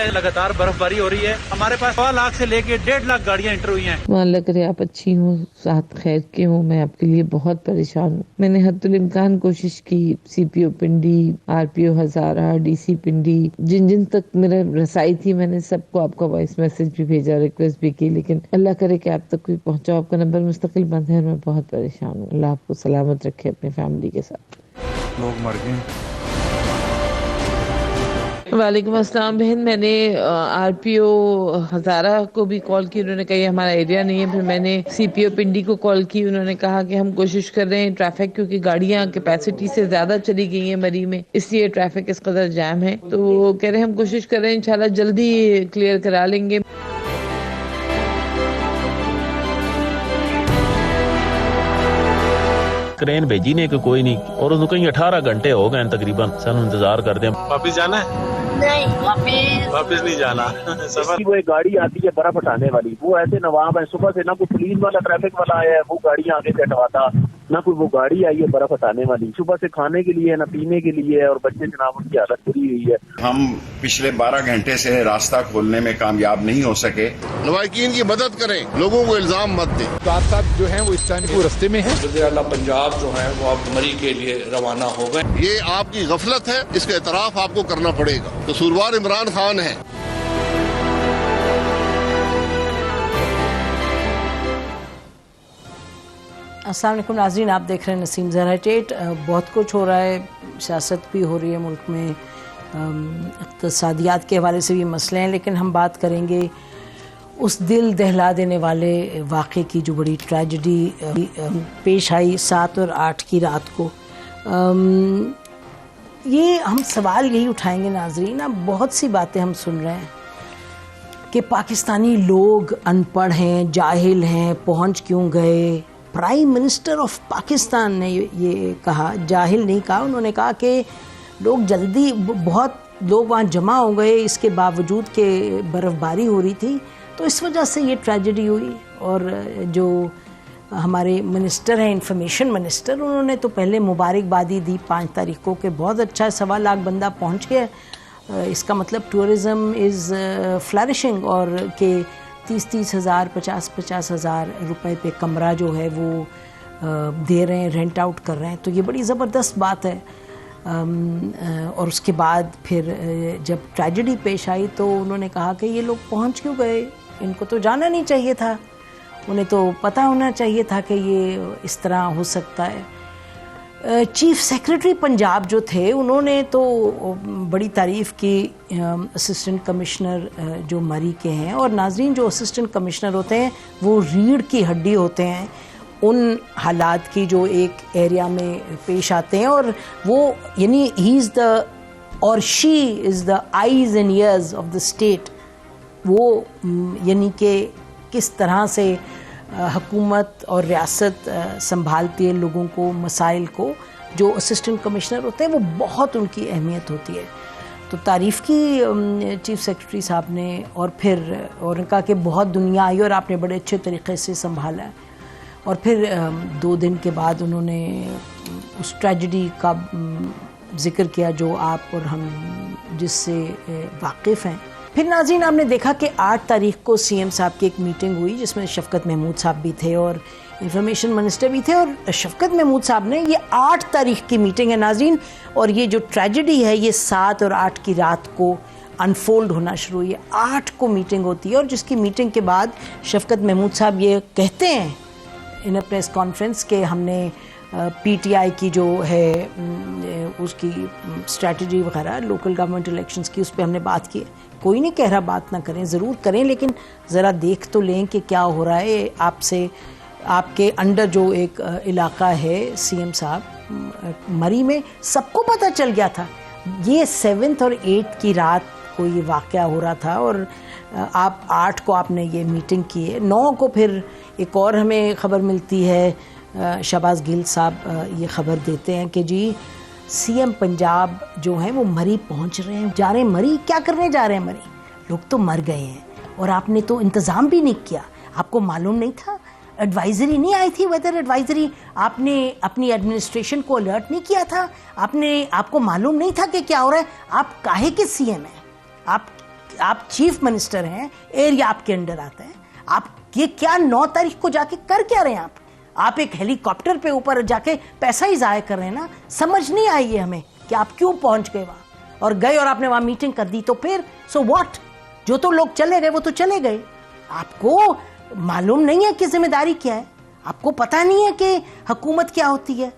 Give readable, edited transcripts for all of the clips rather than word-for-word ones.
लगातार बर्फबारी हो रही है। हमारे पास 1.25 लाख से लेके 1.5 लाख गाड़ियाँ एंटर हुई हैं। अल्लाह करे आप अच्छी हूँ, साथ खैर के हूँ। मैं आपके लिए बहुत परेशान हूँ। मैंने हद्दुल इम्कान कोशिश की, सीपीओ पिंडी, आरपीओ हजारा, डीसी पिंडी, जिन जिन तक मेरा रसाई थी, मैंने सबको आपका वॉइस मैसेज भी भेजा, रिक्वेस्ट भी की, लेकिन अल्लाह करे कि आप तक कोई पहुँचा। आपका नंबर मुस्तकिल बंद है। मैं बहुत परेशान हूँ। अल्लाह आपको सलामत रखे अपनी फैमिली के साथ। लोग मर गए। वालेकुम अस्सलाम बहन, मैंने आरपीओ हजारा को भी कॉल की, उन्होंने कहा हमारा एरिया नहीं है। फिर मैंने सीपीओ पिंडी को कॉल की, उन्होंने कहा कि हम कोशिश कर रहे हैं ट्रैफिक, क्योंकि गाड़ियां कैपेसिटी से ज्यादा चली गई हैं मरी में, इसलिए ट्रैफिक इस कदर जैम है। तो वो कह रहे हैं हम कोशिश कर रहे हैं, इंशाल्लाह जल्दी क्लियर करा लेंगे। क्रेन भेजी नहीं कि कोई नहीं, और उसको कहीं 18 घंटे हो गए तकरीबन, सानू इंतजार करते हैं। वापिस जाना है? नहीं, वापिस नहीं जाना। सफर वो एक गाड़ी आती है बर्फ हटाने वाली, वो ऐसे नवाब है, सुबह से ना कोई पुलिस वाला ट्रैफिक वाला आया है वो गाड़ियां आगे से हटवाता, ना कोई वो गाड़ी आई है बर्फ हटाने वाली। सुबह से खाने के लिए ना पीने के लिए, और बच्चे जनाब उनकी हालत बुरी हुई है। हम पिछले 12 घंटे से रास्ता खोलने में कामयाब नहीं हो सके। लवाकिन की मदद करें, लोगों को इल्जाम मत दें। साथ जो है वो इस टाइम वो रास्ते में है। वज़ीर-ए-आला पंजाब जो है वो अब मरी के लिए रवाना हो गए। ये आपकी गफलत है, इसका एतराफ आपको करना पड़ेगा। कसूरवार इमरान खान है। अस्सलाम वालेकुम नाज़रीन, आप देख रहे हैं नसीम ज़हरा टेट। बहुत कुछ हो रहा है, सियासत भी हो रही है मुल्क में, इक़्तिसादियात के हवाले से भी मसले हैं, लेकिन हम बात करेंगे उस दिल दहला देने वाले वाक़े की जो बड़ी ट्रेजेडी पेश आई 7 और 8 की रात को। ये हम सवाल यही उठाएंगे नाज़रीन, अब बहुत सी बातें हम सुन रहे हैं कि पाकिस्तानी लोग अनपढ़ हैं, जाहिल हैं, पहुँच क्यों गए। प्राइम मिनिस्टर ऑफ पाकिस्तान ने ये कहा, जाहिल नहीं कहा, उन्होंने कहा कि लोग जल्दी, बहुत लोग वहाँ जमा हो गए, इसके बावजूद कि बर्फ़बारी हो रही थी, तो इस वजह से ये ट्रेजेडी हुई। और जो हमारे मिनिस्टर हैं, इंफॉर्मेशन मिनिस्टर, उन्होंने तो पहले मुबारकबादी दी 5 तारीख को कि बहुत अच्छा है, 1.25 लाख बंदा पहुँच गया, इसका मतलब टूरिज़म इज़ फ्लरिशिंग, और कि 30-30 हज़ार 50-50 हज़ार रुपये पे कमरा जो है वो दे रहे हैं, रेंट आउट कर रहे हैं, तो ये बड़ी ज़बरदस्त बात है। और उसके बाद फिर जब ट्रेजेडी पेश आई तो उन्होंने कहा कि ये लोग पहुंच क्यों गए, इनको तो जाना नहीं चाहिए था, उन्हें तो पता होना चाहिए था कि ये इस तरह हो सकता है। चीफ सेक्रेटरी पंजाब जो थे, उन्होंने तो बड़ी तारीफ़ की असिस्टेंट कमिश्नर जो मरी के हैं। और नाजरीन, जो असिस्टेंट कमिश्नर होते हैं वो रीढ़ की हड्डी होते हैं उन हालात की जो एक एरिया में पेश आते हैं, और वो यानी ही इज़ द और she is the eyes and years of the state. वो यानी कि किस तरह से हुकूमत और रियासत संभालती है लोगों को, मसाइल को, जो असिस्टेंट कमिश्नर होते हैं वो बहुत उनकी अहमियत होती है। तो तारीफ़ की चीफ सेक्रेटरी साहब ने, और फिर और कहा कि बहुत दुनिया आई और आपने बड़े अच्छे तरीके से संभाला है। और फिर 2 दिन के बाद उन्होंने उस ट्रेजेडी का जिक्र किया जो आप और हम जिससे वाकिफ़ हैं। फिर नाज़रीन, आपने देखा कि 8 तारीख को सीएम साहब की एक मीटिंग हुई जिसमें शफकत महमूद साहब भी थे और इंफॉर्मेशन मिनिस्टर भी थे। और शफकत महमूद साहब ने, ये 8 तारीख की मीटिंग है नाज़रीन, और ये जो ट्रेजेडी है ये 7 और 8 की रात को अनफोल्ड होना शुरू हुई है। 8 को मीटिंग होती है, और जिसकी मीटिंग के बाद शफकत महमूद साहब ये कहते हैं इन अ प्रेस कॉन्फ्रेंस के हमने पीटीआई की जो है उसकी स्ट्रैटेजी वगैरह लोकल गवर्नमेंट इलेक्शंस की, उस पर हमने बात की। कोई नहीं कह रहा बात ना करें, ज़रूर करें, लेकिन ज़रा देख तो लें कि क्या हो रहा है आपसे, आपके अंडर जो एक इलाका है सीएम साहब मरी में, सबको पता चल गया था। ये 7 और 8 की रात को ये वाक़या हो रहा था, और आप 8 को आपने ये मीटिंग की है। 9 को फिर एक और हमें ख़बर मिलती है, शहबाज गिल साहब ये ख़बर देते हैं कि जी सीएम पंजाब जो हैं वो मरी पहुंच रहे हैं, जा रहे हैं मरी। क्या करने जा रहे हैं मरी? लोग तो मर गए हैं, और आपने तो इंतज़ाम भी नहीं किया, आपको मालूम नहीं था, एडवाइजरी नहीं आई थी, वेदर एडवाइजरी, आपने अपनी एडमिनिस्ट्रेशन को अलर्ट नहीं किया था, आपको मालूम नहीं था कि क्या हो रहा है। आप काहे के सीएम हैं? आप आप चीफ मिनिस्टर हैं, एरिया आपके अंडर आता है, आप ये क्या 9 तारीख को जाके कर क्या रहे हैं आप एक हेलीकॉप्टर पे ऊपर जाके पैसा ही जाया कर रहे हैं ना। समझ नहीं आई है हमें कि आप क्यों पहुंच गए वहां और गए और आपने वहां मीटिंग कर दी, तो फिर सो व्हाट, जो तो लोग चले गए वो तो चले गए। आपको मालूम नहीं है कि जिम्मेदारी क्या है, आपको पता नहीं है कि हुकूमत क्या होती है,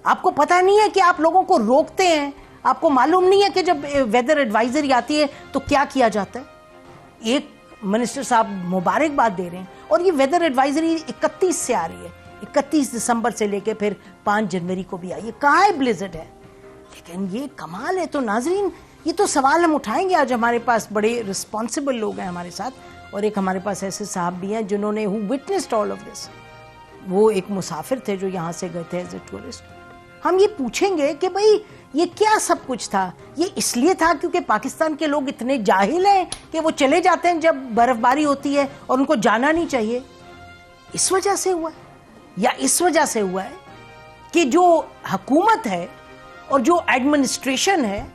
आपको पता नहीं है कि आप लोगों को रोकते हैं, आपको मालूम नहीं है कि जब वेदर एडवाइजरी आती है तो क्या किया जाता है। एक मिनिस्टर साहब मुबारकबाद दे रहे हैं और ये वेदर एडवाइजरी 31 से आ रही है, 31 दिसंबर से लेके फिर 5 जनवरी को भी आई है। कहाँ है ब्लिज़र्ड है, लेकिन ये कमाल है। तो नाजरीन, ये तो सवाल हम उठाएंगे। आज हमारे पास बड़े रिस्पॉन्सिबल लोग हैं हमारे साथ, और एक हमारे पास ऐसे साहब भी हैं जिन्होंने who witnessed all of this. वो एक मुसाफिर थे जो यहाँ से गए थे एज ए टूरिस्ट। हम ये पूछेंगे कि भाई ये क्या सब कुछ था, ये इसलिए था क्योंकि पाकिस्तान के लोग इतने जाहिल हैं कि वो चले जाते हैं जब बर्फबारी होती है और उनको जाना नहीं चाहिए, इस वजह से हुआ है? या इस वजह से हुआ है कि जो हुकूमत है और जो एडमिनिस्ट्रेशन है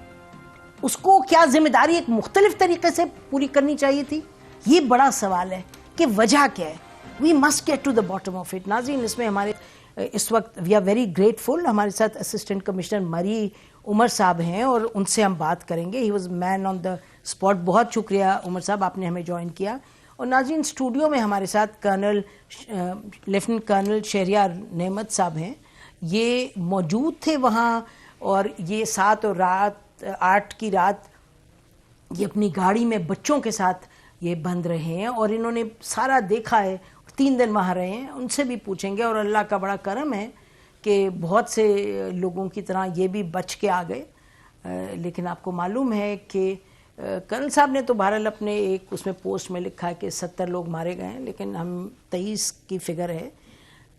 उसको क्या जिम्मेदारी एक मुख्तलिफ तरीके से पूरी करनी चाहिए थी? ये बड़ा सवाल है कि वजह क्या है। We must get to the bottom of it. नाज़रीन, इसमें हमारे इस वक्त वी आर वेरी ग्रेटफुल, हमारे साथ असिस्टेंट कमिश्नर मरी उमर साहब हैं और उनसे हम बात करेंगे। He was man on the spot. बहुत शुक्रिया उमर साहब, आपने हमें ज्वाइन किया। और नाज़रीन, स्टूडियो में हमारे साथ लेफ्टिनेंट कर्नल शहरियार नेमत साहब हैं, ये मौजूद थे वहाँ, और ये 7 और 8 की रात ये अपनी गाड़ी में बच्चों के साथ ये बंद रहे हैं और इन्होंने सारा देखा है। 3 दिन वहाँ रहे हैं, उनसे भी पूछेंगे। और अल्लाह का बड़ा करम है कि बहुत से लोगों की तरह ये भी बच के आ गए। लेकिन आपको मालूम है कि कर्नल साहब ने तो बहरहाल अपने एक उसमें पोस्ट में लिखा है कि 70 लोग मारे गए हैं, लेकिन हम 23 की फिगर है।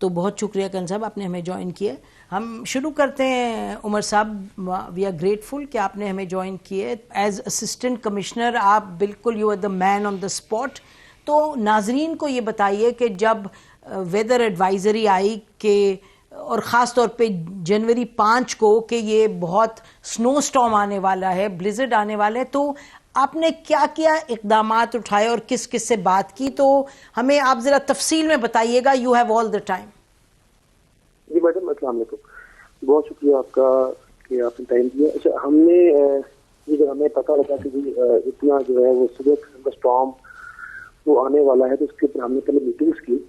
तो बहुत शुक्रिया कर्नल साहब, आपने हमें ज्वाइन किया। हम शुरू करते हैं उमर साहब। वी आर ग्रेटफुल कि आपने हमें ज्वाइन किए एज असिस्टेंट कमिश्नर। आप बिल्कुल you are the man on the spot. तो नाजरीन को ये बताइए कि जब वेदर एडवाइजरी आई कि और ख़ास तौर पे जनवरी 5 को कि ये बहुत स्नो स्टॉर्म आने वाला है, ब्लिज़र्ड आने वाला है, तो आपने क्या किया, इक़दामात उठाए और किस किस से बात की? तो हमें आप ज़रा तफसील में बताइएगा। You have all the time. जी मैडम, अस्सलाम वालेकुम। बहुत शुक्रिया आपका कि आपने टाइम दिया। अच्छा, हमने ये जब हमें पता लगा कि इतना जो है वो सुबह स्टॉर्म वो आने वाला है, तो उसके ऊपर हमने पहले मीटिंग्स की,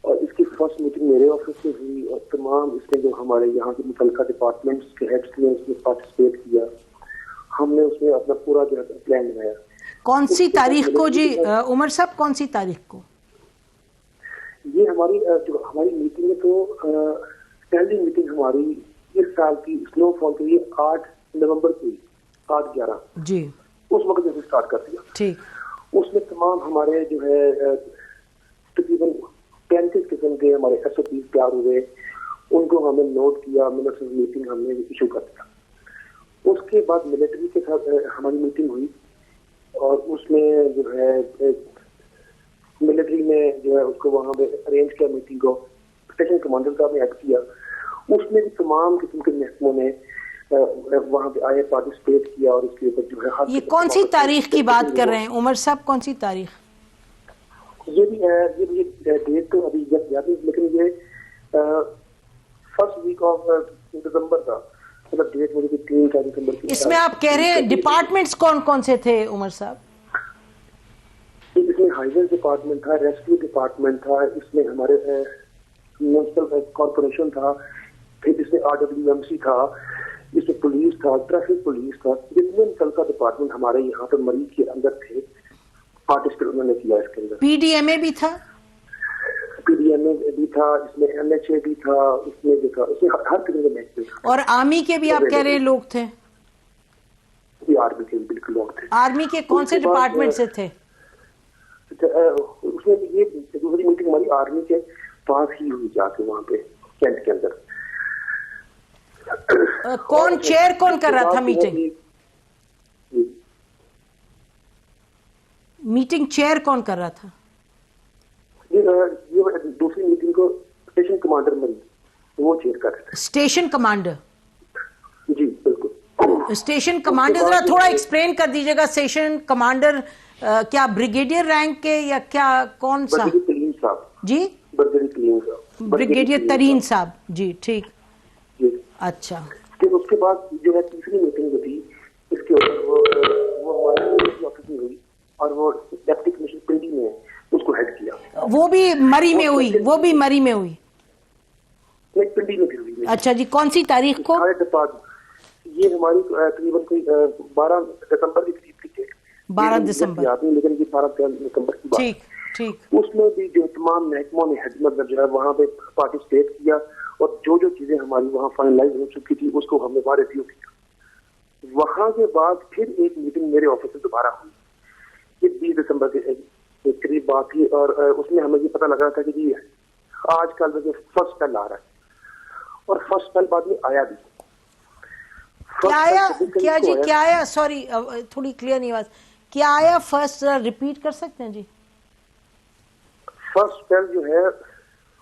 और इसकी फर्स्ट मीटिंग मेरे ऑफिस में हुई और तमाम इसमें जो हमारे यहाँ के मुतल्लिका डिपार्टमेंट्स के हेड्स ने उसमें पार्टिसिपेट किया। हमने उसमें अपना पूरा जो है प्लान बनाया। कौन सी तारीख को जी उमर साहब, कौन सी तारीख को? ये हमारी मीटिंग है, तो पहली मीटिंग हमारी इस साल की स्नोफॉल के लिए 8 नवंबर की 8-11 जी उस वक्त जैसे स्टार्ट कर दिया। ठीक। उसमें तमाम हमारे जो है तकरीबन 35 किस्म के हमारे SOP तैयार हुए, उनको हमने नोट किया, मिनट्स ऑफ मीटिंग हमने इशू कर दिया। उसके बाद मिलिट्री के साथ हमारी मीटिंग हुई और उसमें जो है मिलिट्री में जो है उसको वहाँ पे अरेंज किया मीटिंग को, स्टेशन कमांडर साहब ने ऐड किया। उसमें भी तमाम किस्म के महकमों ने वहाँ पे आए, पार्टिसिपेट किया और उसके ऊपर जो है। ये कौन सी तारीख की बात कर रहे हैं उमर साहब, कौन सी तारीख? ये डेट तो अभी याद नहीं, लेकिन ये फर्स्ट वीक ऑफ दिसंबर था, मतलब डेट मुझे 3-4 दिसंबर की। इसमें आप कह रहे हैं डिपार्टमेंट्स कौन कौन से थे उमर साहब? इसमें हाईवे डिपार्टमेंट था, रेस्क्यू डिपार्टमेंट था, इसमें हमारे म्युनिसिपल कॉर्पोरेशन था, फिर इसमें RWMC था, इसमें पुलिस था, ट्रैफिक पुलिस था। जितने मुतल्लिका डिपार्टमेंट हमारे यहाँ पर मरीज के अंदर थे, पार्टिसिपेट उन्होंने किया इसके अंदर। PDMA भी था? PDMA भी था, इसमें MHA भी था, इसमें भी था, इसमें हर किस्म के महकमे था। और आर्मी के भी आप कह रहे हैं लोग थे? आर्मी के बिल्कुल लोग थे। आर्मी के कौन से डिपार्टमेंट से थे? उसमें ये दूसरी मीटिंग हमारी आर्मी के पास ही हुई, जाके वहाँ पे कैंट के अंदर। कौन चेयर कौन कर रहा था मीटिंग? मीटिंग चेयर कौन कर रहा था? ये दूसरी मीटिंग को स्टेशन कमांडर मरी वो चेयर कर रहे थे। Station commander? जी बिल्कुल। स्टेशन कमांडर, जरा थोड़ा एक्सप्लेन कर दीजिएगा। स्टेशन कमांडर क्या ब्रिगेडियर रैंक के या क्या, कौन सा? जी, ब्रिगेडियर तरीन साहब जी, ठीक। अच्छा, फिर उसके बाद जो है तीसरी मीटिंग जो थी इसके ऊपर वो हमारे ऑफिस में हुई और वो डिप्टी कमिश्नर पिंडी ने उसको हेड किया। वो भी मरी में हुई? वो भी मरी में हुई? पिंडी में भी हुई। अच्छा जी, कौन सी तारीख को? ये हमारी तकरीबन कोई 12 दिसंबर की करीब की डेट, 12 दिसंबर, लेकिन ये 12 दिसंबर की बात। ठीक ठीक। उसमें भी जो तमाम महकमों ने मतलब जो है वहाँ पे पार्टिसिपेट किया और जो जो चीजें हमारी वहाँ फाइनलाइज हो चुकी थी उसको हमने वहाँ रिव्यू किया। वहाँ के बाद फिर एक मीटिंग मेरे ऑफिस में दोबारा हुई, ये 20 दिसंबर के करीब बात थी और उसमें हमें ये पता लगा था कि जी आजकल में फर्स्ट पेल आ रहा है और फर्स्ट पेल बाद में आया भी। क्या आया? क्या जी क्या आया? सॉरी थोड़ी क्लियर नहीं आवाज। क्या आया फर्स्ट, रिपीट कर सकते हैं जी? फर्स्ट पेल जो है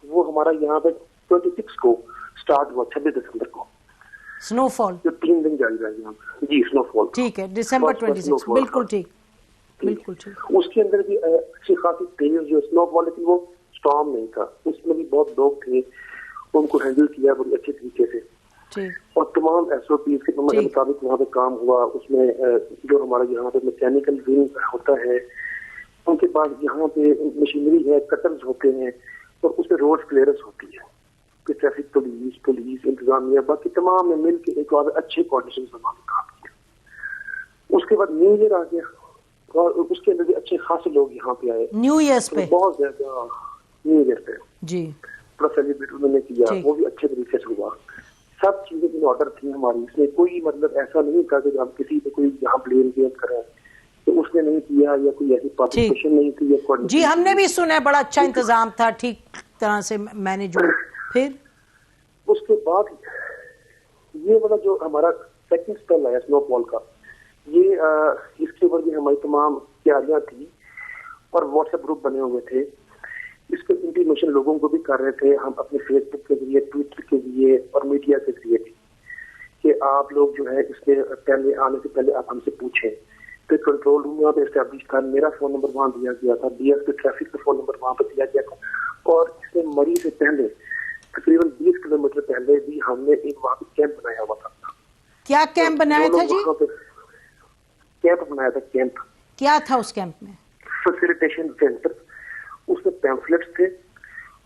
वो हमारा यहाँ पे 26 को स्टार्ट हुआ, 26 दिसंबर को। स्नोफॉल जो 3 दिन जारी रहेगा जी, स्नोफॉल, ठीक है, दिसंबर 26, बिल्कुल ठीक, बिल्कुल ठीक। उसके अंदर भी अच्छी खासी तेज जो स्नोफॉल थी वो स्टॉर्म नहीं था, उसमें भी बहुत लोग थे, उनको हैंडल किया बड़ी अच्छे तरीके से ठीक। और तमाम SOPs के मुताबिक वहाँ पे काम हुआ। उसमें जो हमारा यहाँ पे मैकेनिकल विंग होता है उनके पास यहाँ पे मशीनरी है, कटर्स होते हैं और उसमें रोड क्लियरेंस होती है, फिर ट्रैफिक पुलिस इंतजामिया बाकी तमाम ने मिल के एक और अच्छे कोऑर्डिनेशन से काम किया। उसके बाद न्यू ईयर आ गया और उसके अंदर भी अच्छे खासे लोग यहाँ पे आए न्यू ईयर पे, बहुत ज्यादा न्यू ईयर पे जी पूरा सेलिब्रेट उन्होंने किया, वो भी अच्छे तरीके से हुआ। सब चीजें इन ऑर्डर थी हमारी, इसमें कोई मतलब ऐसा नहीं था कि हम किसी पे कोई यहाँ ब्लेम करें तो उसने नहीं किया या कोई ऐसी पार्टिसिपेशन नहीं थी या जी। हमने भी सुना है बड़ा अच्छा इंतजाम था, ठीक तरह से मैनेज हुआ। फिर उसके बाद ये वाला जो हमारा सेकंड स्पेल आया स्नोफॉल का, ये इसके ऊपर भी हमारी तमाम तैयारियां थी और व्हाट्सएप ग्रुप बने हुए थे। इसके इंटीमेशन लोगों को भी कर रहे थे हम अपने फेसबुक के जरिए, ट्विटर के जरिए और मीडिया के जरिए भी कि आप लोग जो है इसके पहले आने से पहले आप हमसे पूछें। फिर कंट्रोल रूम वहाँ पे एस्टेब्लिश था, मेरा फोन नंबर वहाँ दिया गया था, DSP ट्रैफिक का फोन नंबर वहाँ पे दिया गया था और इससे मरी से पहले तकरीबन 20 किलोमीटर पहले भी हमने एक वहाँ पे कैंप बनाया हुआ था। क्या कैंप बनाया था जी? कैंप बनाया था। कैंप क्या था उस कैंप में? फैसिलिटेशन सेंटर, उसमें पैम्फलेट्स थे,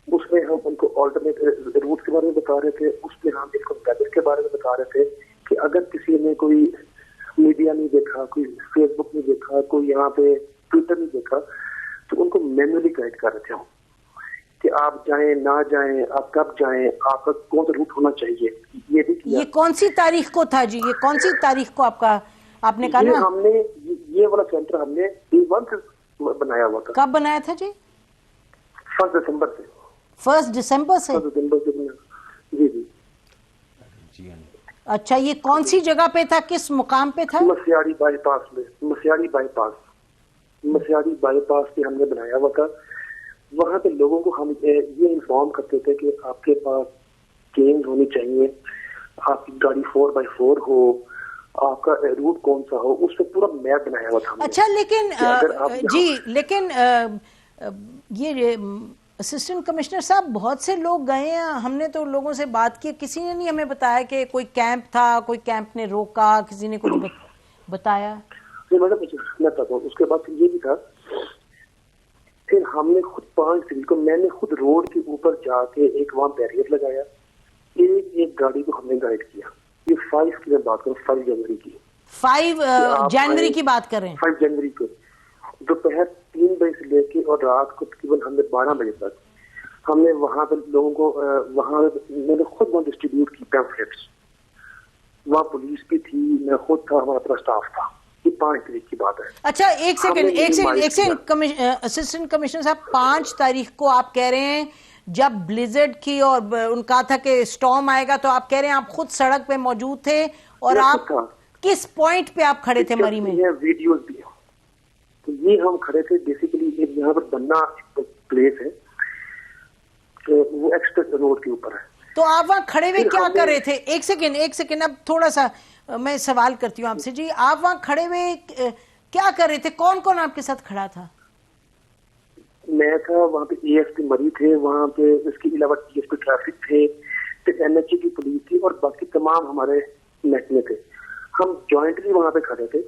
उसमें हम उनको ऑल्टरनेट रूट के बारे में बता रहे थे, उसमें हम इनको गैजेट के बारे में बता रहे थे कि अगर किसी ने कोई मीडिया नहीं देखा, कोई फेसबुक नहीं देखा, कोई यहाँ पे ट्विटर नहीं देखा तो उनको मैन्युअली गाइड कर रहे थे हम कि आप जाएं ना जाएं, आप कब जाएं, आपका कौन सा रूट होना चाहिए। ये भी किया। ये कौन सी तारीख को था जी? ये कौन सी तारीख को आपने कहा ना? हमने ये वाला सेंटर हमने day 1 से बनाया हुआ था। कब बनाया था जी? 1 दिसंबर से। 1 दिसंबर से? 1 दिसंबर से जी जी। अच्छा, ये कौन सी जगह पे था, किस मुकाम पे था? मसियाड़ी बाईपास में, मसियाड़ी बाईपास पे हमने बनाया हुआ था। वहाँ पे लोगों को हम ये इन्फॉर्म करते थे कि आपके पास चेंज होनी चाहिए, आपकी गाड़ी 4x4 हो, आपका रूट कौन सा हो, उस पर पूरा मैप बनाया हुआ था। अच्छा, लेकिन जी, लेकिन ये असिस्टेंट कमिश्नर साहब बहुत से लोग गए हैं, हमने तो लोगों से बात की, किसी ने नहीं हमें बताया कि कोई कैंप था, कोई कैंप ने रोका, किसी ने कुछ बताया? मैडम उसके बाद फिर ये भी था, फिर हमने खुद 5 तारीख को मैंने खुद रोड के ऊपर जाके एक वहाँ बैरियर लगाया, एक गाड़ी को हमने गाइड किया। ये 5 की बात करूँ, 5 जनवरी की, 5 जनवरी की बात कर रहे हैं। 5 जनवरी को दोपहर 3 बजे से लेके और रात को तकरीबन हमने 12 बजे तक हमने वहाँ पे लोगों को वहाँ मैंने खुद वहाँ डिस्ट्रीब्यूट की पैम्फलेट्स, वहाँ पुलिस भी थी, मैं खुद था, हमारा पूरा स्टाफ था। ये 5 तारीख की बात है। अच्छा, एक सेकंड असिस्टेंट कमिश्नर साहब, 5 तारीख को आप कह रहे हैं जब ब्लिजर्ड की और उनका था कि स्टॉर्म आएगा, तो आप कह रहे हैं आप खुद सड़क पे मौजूद थे और आप किस पॉइंट पे आप खड़े थे मरी में? वीडियोस भी है। तो ये हम खड़े थे बेसिकली एक यहाँ पर बन्ना प्लेस है, वो एक्सप्रेस रोड के ऊपर है। तो आप वहाँ खड़े हुए क्या कर रहे थे? एक सेकेंड अब थोड़ा सा मैं सवाल करती हूँ आपसे जी, आप वहाँ खड़े हुए क्या कर रहे थे, कौन कौन आपके साथ खड़ा था? मैं था वहाँ पे, एएसपी मरी थे वहाँ पे, इसके अलावा टीएसपी ट्रैफिक थे, फिर एनएचए की पुलिस थी और बाकी तमाम हमारे महकमे थे। हम जॉइंटली वहाँ पे खड़े थे।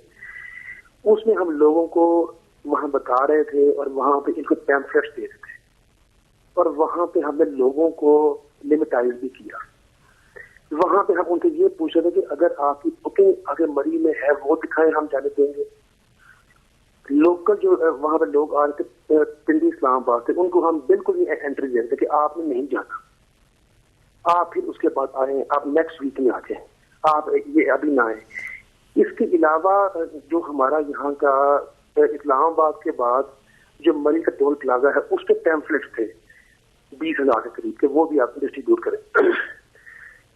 उसमें हम लोगों को वहाँ बता रहे थे और वहाँ पे इनको पैम्फलेट्स दे रहे थे और वहाँ पे हमने लोगों को लिमिटाइज भी किया। वहाँ पे हम उनसे ये पूछ रहे थे कि अगर आपकी बुकिंग अगर मरी में है वो दिखाएं, हम जाने देंगे। लोकल जो वहाँ पे लोग आ रहे थे पिंडी इस्लामाबाद से, उनको हम बिल्कुल नहीं एंट्री दे रहे थे कि आपने नहीं जाना, आप फिर उसके बाद आए, आप नेक्स्ट वीक में आ जाए, आप ये अभी ना आए। इसके अलावा जो हमारा यहाँ का इस्लामाबाद के बाद जो मरी का टोल प्लाजा है उस पर पैम्फलेट्स थे 20,000 के करीब के, वो भी आप डिस्ट्रीब्यूट करें।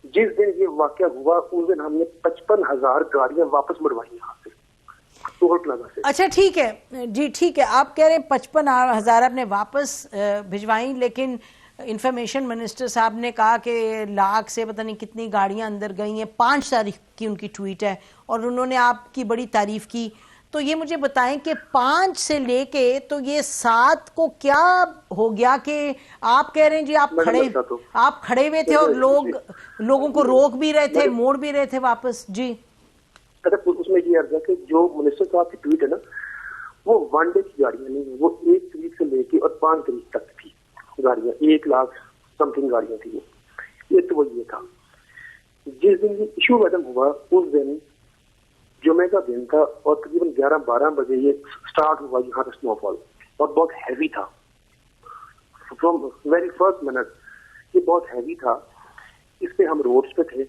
जिस दिन ये वाकया हुआ उस दिन हमने 55,000 गाड़ियां वापस मुड़वाई यहाँ से टोल प्लाजा से। अच्छा ठीक है जी, ठीक है, आप कह रहे हैं 55,000 आपने वापस भिजवाई, लेकिन इंफॉर्मेशन मिनिस्टर साहब ने कहा कि लाख से पता नहीं कितनी गाड़ियां अंदर गई हैं। 5 तारीख की उनकी ट्वीट है और उन्होंने आपकी बड़ी तारीफ की। तो ये मुझे बताएं कि 5 से लेके तो ये 7 को क्या हो गया कि आप कह रहे हैं जी आप खड़े हुए थे और लोगों को रोक भी रहे थे, मोड़ भी रहे थे वापस जी। उसमें ये अर्ज है कि जो मिनिस्टर साहब की ट्वीट है ना, वो 1 डे की गाड़ियां नहीं है, वो 1 तारीख से लेके और 5 तारीख तक थी गाड़ियां, 1 लाख समथिंग गाड़ियां थी। ये तो वो ये था। जिस दिन ये इशू खत्म हुआ उस दिन जुमे का दिन था और तकरीबन 11-12 बजे ये स्टार्ट हुआ यहाँ पे स्नोफॉल और बहुत हैवी था। फ्रॉम वेरी फर्स्ट मिनट ये बहुत हैवी था। इस पे हम रोड्स पे थे,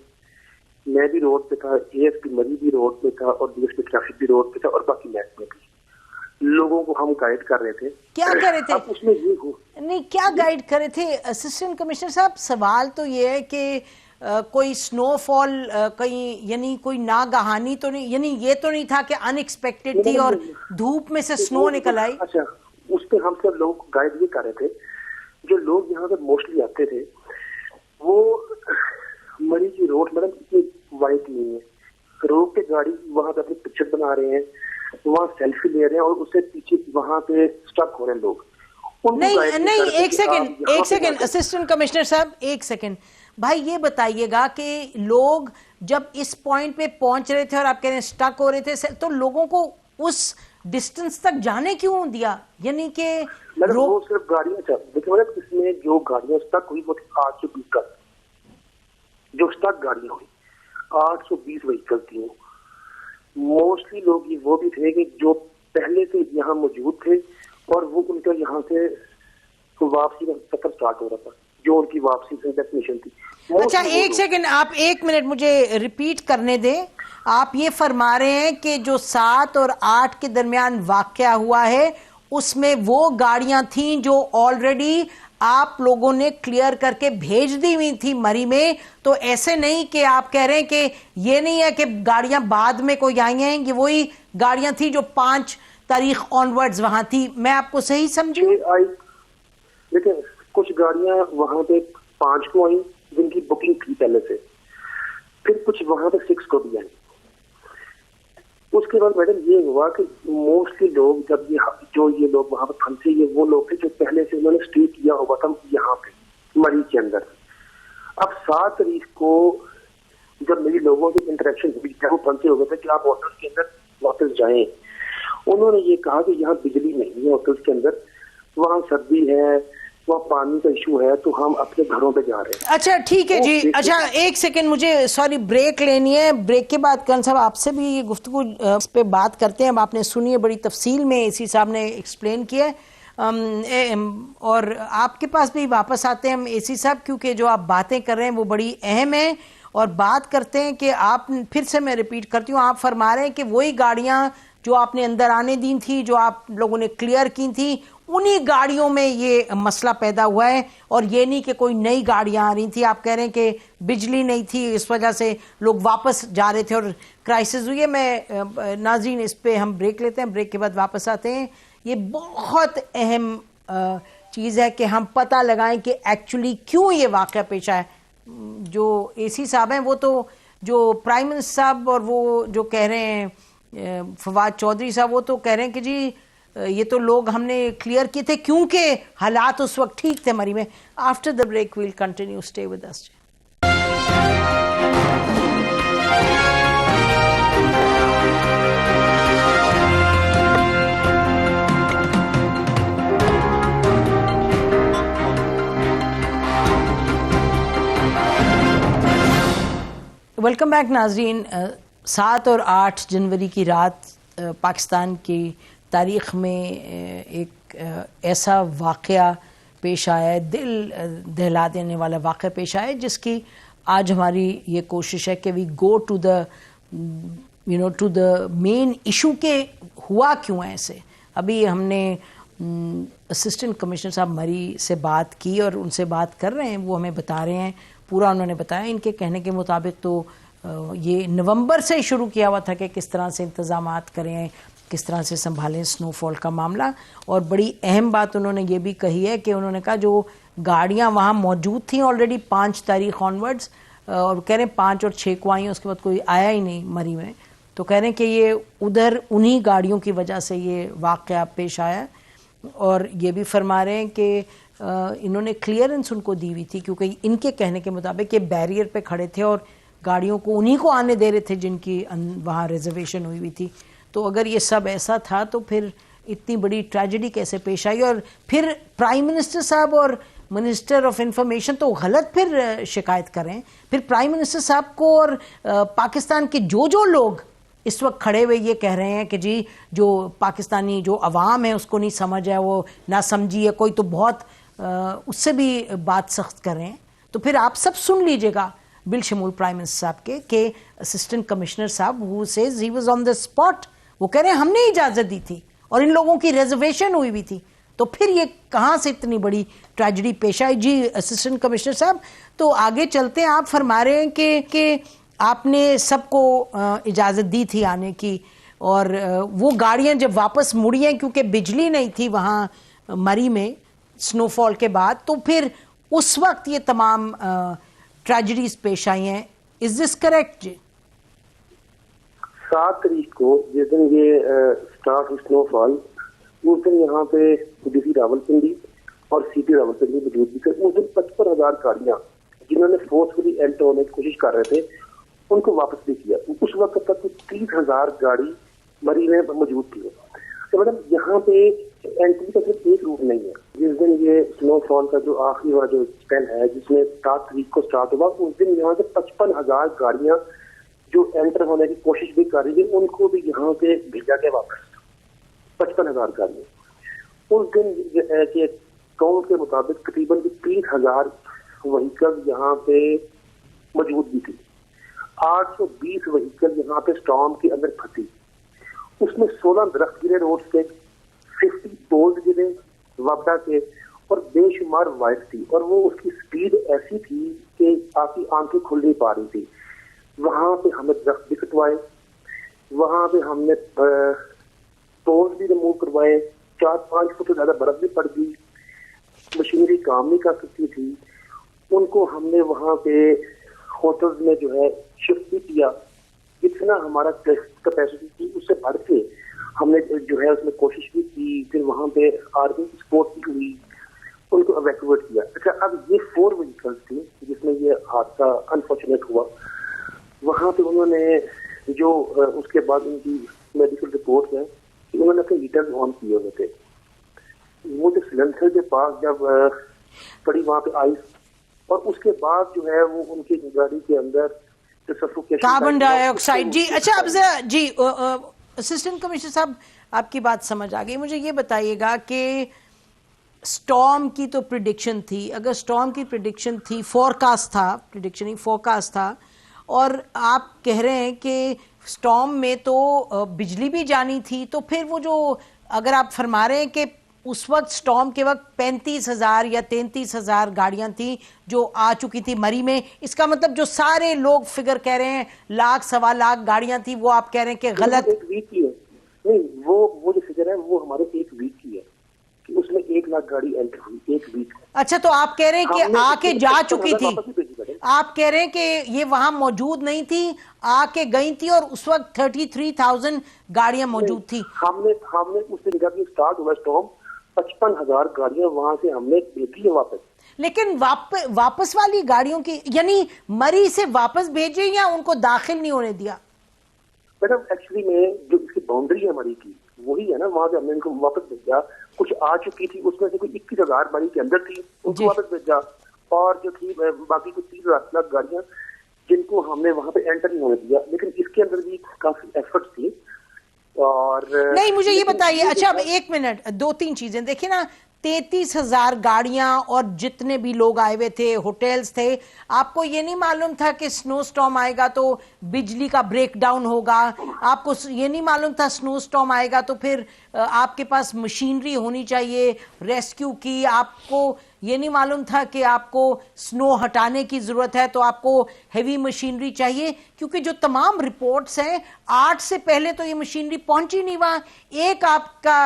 मैं भी रोड पे था, एएसपी मरी भी रोड पे था और डीएसपी ट्रैफिक भी रोड पे था और बाकी महकमे भी। लोगों को हम गाइड कर रहे थे। क्या कर रहे थे? अब उसमें ये हो नहीं, क्या गाइड कर रहे थे असिस्टेंट कमिश्नर साहब? सवाल तो ये है कि कोई स्नोफॉल कहीं यानी कोई नागहानी तो नहीं, यानी ये तो नहीं था कि अनएक्सपेक्टेड थी और धूप में से स्नो निकल आई? अच्छा, उस पर हम सब लोग गाइड ये कर रहे थे। जो लोग यहाँ पे मोस्टली आते थे वो मरी की रोड मतलब इतनी वाइड नहीं है, रोड पे गाड़ी वहां पे अपनी पिक्चर बना रहे हैं, वहाँ सेल्फी ले रहे हैं और उससे पीछे वहां पे स्टक हो रहे हैं लोग। नहीं, एक सेकंड असिस्टेंट कमिश्नर साहब, एक सेकंड भाई, ये बताइएगा कि लोग जब इस पॉइंट पे पहुंच रहे थे और आप कह रहे हैं स्टक हो रहे थे, तो लोगों को उस डिस्टेंस तक जाने क्यों दिया? यानी कि वो सिर्फ गाड़ियां देखिए मतलब इसमें जो गाड़ियां स्टक हुई वो 820 का, जो स्टक गाड़ियां हुई 820 व्हीकल थी। मोस्टली लोग वो भी थे कि जो पहले से यहाँ मौजूद थे और वो उनका यहाँ से वापसी का सफर स्टार्ट हो रहा था, जो उनकी वापसी की डेस्टिनेशन थी। अच्छा, एक सेकंड, आप 1 मिनट मुझे रिपीट करने दें। आप ये फरमा रहे हैं कि जो 7 और 8 के दरमियान वाकया हुआ है उसमें वो गाड़ियां थीं जो ऑलरेडी आप लोगों ने क्लियर करके भेज दी हुई थी मरी में। तो ऐसे नहीं कि आप कह रहे हैं कि ये नहीं है कि गाड़ियां बाद में कोई आई हैं, ये वही गाड़ियां थी जो 5 तारीख ऑनवर्ड्स वहां थी। मैं आपको सही समझी? देखिए कुछ गाड़ियां वहां पे 5 को आई जिनकी बुकिंग थी पहले से, फिर कुछ वहां पे 6 को भी आई। उसके बाद मैडम ये हुआ कि मोस्टली लोग जब ये लोग वहां पर फंसे, ये वो लोग थे जो पहले से उन्होंने स्टे किया हुआ था यहाँ पे मरी के अंदर। अब 7 तारीख को जब मेरी लोगों की इंटरेक्शन हुई, वो फंसे हो गए थे कि आप होटल के अंदर वापस जाएं। उन्होंने ये कहा कि यहाँ बिजली नहीं है होटल के अंदर, वहाँ सर्दी है, वहाँ पानी का इशू है, तो हम अपने घरों पे जा रहे हैं। अच्छा ठीक है जी। अच्छा एक सेकंड, मुझे सॉरी ब्रेक लेनी है। ब्रेक के बाद करण साहब आपसे भी ये गुफ्तगू इस पे बात करते हैं। अब आपने सुनी है बड़ी तफसील में, एसी साहब ने एक्सप्लेन किया है और आपके पास भी वापस आते हैं हम एसी साहब, क्योंकि जो आप बातें कर रहे हैं वो बड़ी अहम है। और बात करते हैं कि आप, फिर से मैं रिपीट करती हूँ, आप फरमा रहे हैं कि वही गाड़ियां जो आपने अंदर आने दी थी, जो आप लोगों ने क्लियर की थी, उन्हीं गाड़ियों में ये मसला पैदा हुआ है और ये नहीं कि कोई नई गाड़ियां आ रही थी। आप कह रहे हैं कि बिजली नहीं थी, इस वजह से लोग वापस जा रहे थे और क्राइसिस हुई है। मैं नाज़रीन इस पे हम ब्रेक लेते हैं, ब्रेक के बाद वापस आते हैं। ये बहुत अहम चीज़ है कि हम पता लगाएं कि एक्चुअली क्यों ये वाक़या पेश आया। जो एसी साहब हैं वो तो जो प्राइम मिनिस्टर साहब और वो जो कह रहे हैं फवाद चौधरी साहब, वो तो कह रहे हैं कि जी ये तो लोग हमने क्लियर किए थे क्योंकि हालात उस वक्त ठीक थे मरी में। After the break we'll continue, stay with us. Welcome back नाजरीन। 7 और 8 जनवरी की रात पाकिस्तान की तारीख़ में एक ऐसा वाक़या पेश आया है, दिल दहला देने वाला वाक़या पेश आया है, जिसकी आज हमारी ये कोशिश है कि we go to the to the main issue के हुआ क्यों है ऐसे। अभी हमने असिस्टेंट कमिश्नर साहब मरी से बात की और उनसे बात कर रहे हैं, वो हमें बता रहे हैं, पूरा उन्होंने बताया। इनके कहने के मुताबिक तो ये नवंबर से शुरू किया हुआ था कि किस तरह से इंतज़ामात करें, किस तरह से संभालें स्नोफॉल का मामला। और बड़ी अहम बात उन्होंने ये भी कही है कि उन्होंने कहा जो गाड़ियां वहाँ मौजूद थी ऑलरेडी 5 तारीख ऑनवर्ड्स, और कह रहे हैं 5 और 6 को आई हैं, उसके बाद कोई आया ही नहीं मरी में, तो कह रहे हैं कि ये उधर उन्हीं गाड़ियों की वजह से ये वाक़या पेश आया। और ये भी फरमा रहे हैं कि इन्होंने क्लियरेंस उनको दी हुई थी, क्योंकि इनके कहने के मुताबिक ये बैरियर पे खड़े थे और गाड़ियों को उन्हीं को आने दे रहे थे जिनकी वहाँ रिजर्वेशन हुई हुई थी। तो अगर ये सब ऐसा था तो फिर इतनी बड़ी ट्रेजेडी कैसे पेश आई। और फिर प्राइम मिनिस्टर साहब और मिनिस्टर ऑफ इंफॉर्मेशन तो गलत फिर शिकायत करें, फिर प्राइम मिनिस्टर साहब को और पाकिस्तान के जो लोग इस वक्त खड़े हुए ये कह रहे हैं कि जी जो पाकिस्तानी जो अवाम है उसको नहीं समझ है, वो ना समझी है कोई, तो बहुत उससे भी बात सख्त कर रहे हैं। तो फिर आप सब सुन लीजिएगा बिलशमूल प्राइम मिनिस्टर साहब के असिस्टेंट कमिश्नर साहब who says he was on the spot, वो कह रहे हैं हमने इजाजत दी थी और इन लोगों की रिजर्वेशन हुई भी थी। तो फिर ये कहाँ से इतनी बड़ी ट्रेजेडी पेश आई। जी असिस्टेंट कमिश्नर साहब, तो आगे चलते हैं। आप फरमा रहे हैं कि आपने सबको इजाज़त दी थी आने की, और वो गाड़ियां जब वापस मुड़ी हैं क्योंकि बिजली नहीं थी वहाँ मरी में स्नोफॉल के बाद, तो फिर उस वक्त ये तमाम ट्रेजेडीज पेश आई हैं। इज दिस करेक्ट जी? 7 तारीख को जिस दिन ये स्टार्ट हुई स्नोफॉल, उस दिन यहाँ पे डीसी रावलपिंडी और सीपी रावलपिंडी मौजूद भी थे। उस दिन 55,000 गाड़ियां जिन्होंने फोर्सफुली एंटर होने की कोशिश कर रहे थे उनको वापस भी किया। उस वक्त तक 30,000 गाड़ी मरी में मौजूद थी। तो मैडम यहाँ पे एंट्री का सिर्फ एक रूट नहीं है। जिस दिन ये स्नोफॉल का जो आखिरी वाला जो स्पेल है जिसमें 7 तारीख को स्टार्ट हुआ, उस दिन यहाँ से 55,000 गाड़ियां जो एंटर होने की कोशिश भी कर रही थी उनको भी यहाँ पे भेजा गया वापस। 55,000 गाड़ियां उस दिन के काउंट के मुताबिक तकरीबन 30,000 व्हीकल यहाँ पे मौजूद भी थी। 820 व्हीकल यहाँ पे स्टॉर्म के अंदर फंसी। उसमें 16 दरख्त गिरे रोड से, 50 पोल्स गिरे वापडा के, और बेशुमार वाइट थी। और वो उसकी स्पीड ऐसी थी कि आपकी आंखें खुल नहीं पा रही थी। वहां पे हमने दरख्त भी कटवाए, वहां पे हमने पोल्स भी रिमूव करवाए, 4-5 फुट से ज्यादा बर्फ भी पड़ गई, मशीनरी काम नहीं कर सकती थी। उनको हमने वहां पे होटल्स में जो है शिफ्ट भी किया। जितना हमारा कैपेसिटी थी उससे बढ़ के हमने जो है उसमें कोशिश भी की। फिर वहां पे आर्मी की सपोर्ट भी हुई, उनको एवैक्यूएट किया। अच्छा, अब ये 4 व्हीकल्स थी जिसमें ये हादसा अनफॉर्चुनेट हुआ। वहां पे उन्होंने जो उसके बाद उनकी मेडिकल रिपोर्ट है कि उन्होंने अपने हीटर्स ऑन किए हुए थे। वो जो सिलेंडर के पास जब पड़ी वहां पे आइस, और उसके बाद जो है वो उनकी गाड़ी के अंदर कार्बन डाइऑक्साइड। जी अच्छा, अब जी असिस्टेंट कमिश्नर साहब आपकी बात समझ आ गई। मुझे ये बताइएगा कि स्टॉर्म की तो प्रिडिक्शन थी, अगर स्टॉर्म की प्रिडिक्शन थी, फोरकास्ट था, प्रिडिक्शन ही फोरकास्ट था, और आप कह रहे हैं कि स्टॉर्म में तो बिजली भी जानी थी, तो फिर वो जो अगर आप फरमा रहे हैं कि उस वक्त स्टॉर्म के वक्त 35,000 या 33,000 गाड़ियां थी जो आ चुकी थी मरी में, इसका मतलब जो सारे लोग फिगर कह रहे हैं 1,00,000-1.25 गाड़ियां थी, वो आप कह रहे हैं कि गलत? एक वीक की है। नहीं, वो जो फिगर है वो हमारे एक वीक की है कि उसमें 1 लाख गाड़ी एंटर हुई एक वीक। अच्छा, तो आप कह रहे हैं कि आके जा चुकी थी। आप कह रहे हैं कि ये वहां मौजूद नहीं थी, आके गई थी और उस वक्त 33,000 गाड़ियां मौजूद थी। हमने उससे जब ये स्टार्ट हुआ स्टॉर्म 55,000 गाड़ियां वहां से हमने भेजी है वापस। लेकिन वापस वाली गाड़ियों की यानी मरी से वापस भेजे या उनको दाखिल नहीं होने दिया? मैडम एक्चुअली में जो इसकी बाउंड्री है मरी की वही है ना, वहां से हमने इनको वापस भेजा। कुछ आ चुकी थी, उसमें से कोई 21,000 मरी के अंदर थी, उनको वापस भेजा। और जो थी बाकी कुछ 30,000 गाड़ियां जिनको हमने वहां पे एंटर नहीं होने दिया। लेकिन इसके अंदर भी काफी एफर्ट थी। और नहीं, मुझे ये बताइए, अच्छा अब 1 मिनट, 2-3 चीजें देखिए ना। 33,000 गाड़ियां और जितने भी लोग आए हुए थे, होटल्स थे, आपको ये नहीं मालूम था कि स्नो स्टॉर्म आएगा तो बिजली का ब्रेकडाउन होगा? आपको ये नहीं मालूम था स्नो स्टॉर्म आएगा तो फिर आपके पास मशीनरी होनी चाहिए रेस्क्यू की? आपको ये नहीं मालूम था कि आपको स्नो हटाने की जरूरत है तो आपको हेवी मशीनरी चाहिए? क्योंकि जो तमाम रिपोर्ट्स हैं 8 से पहले तो ये मशीनरी पहुंची नहीं वहां। एक आपका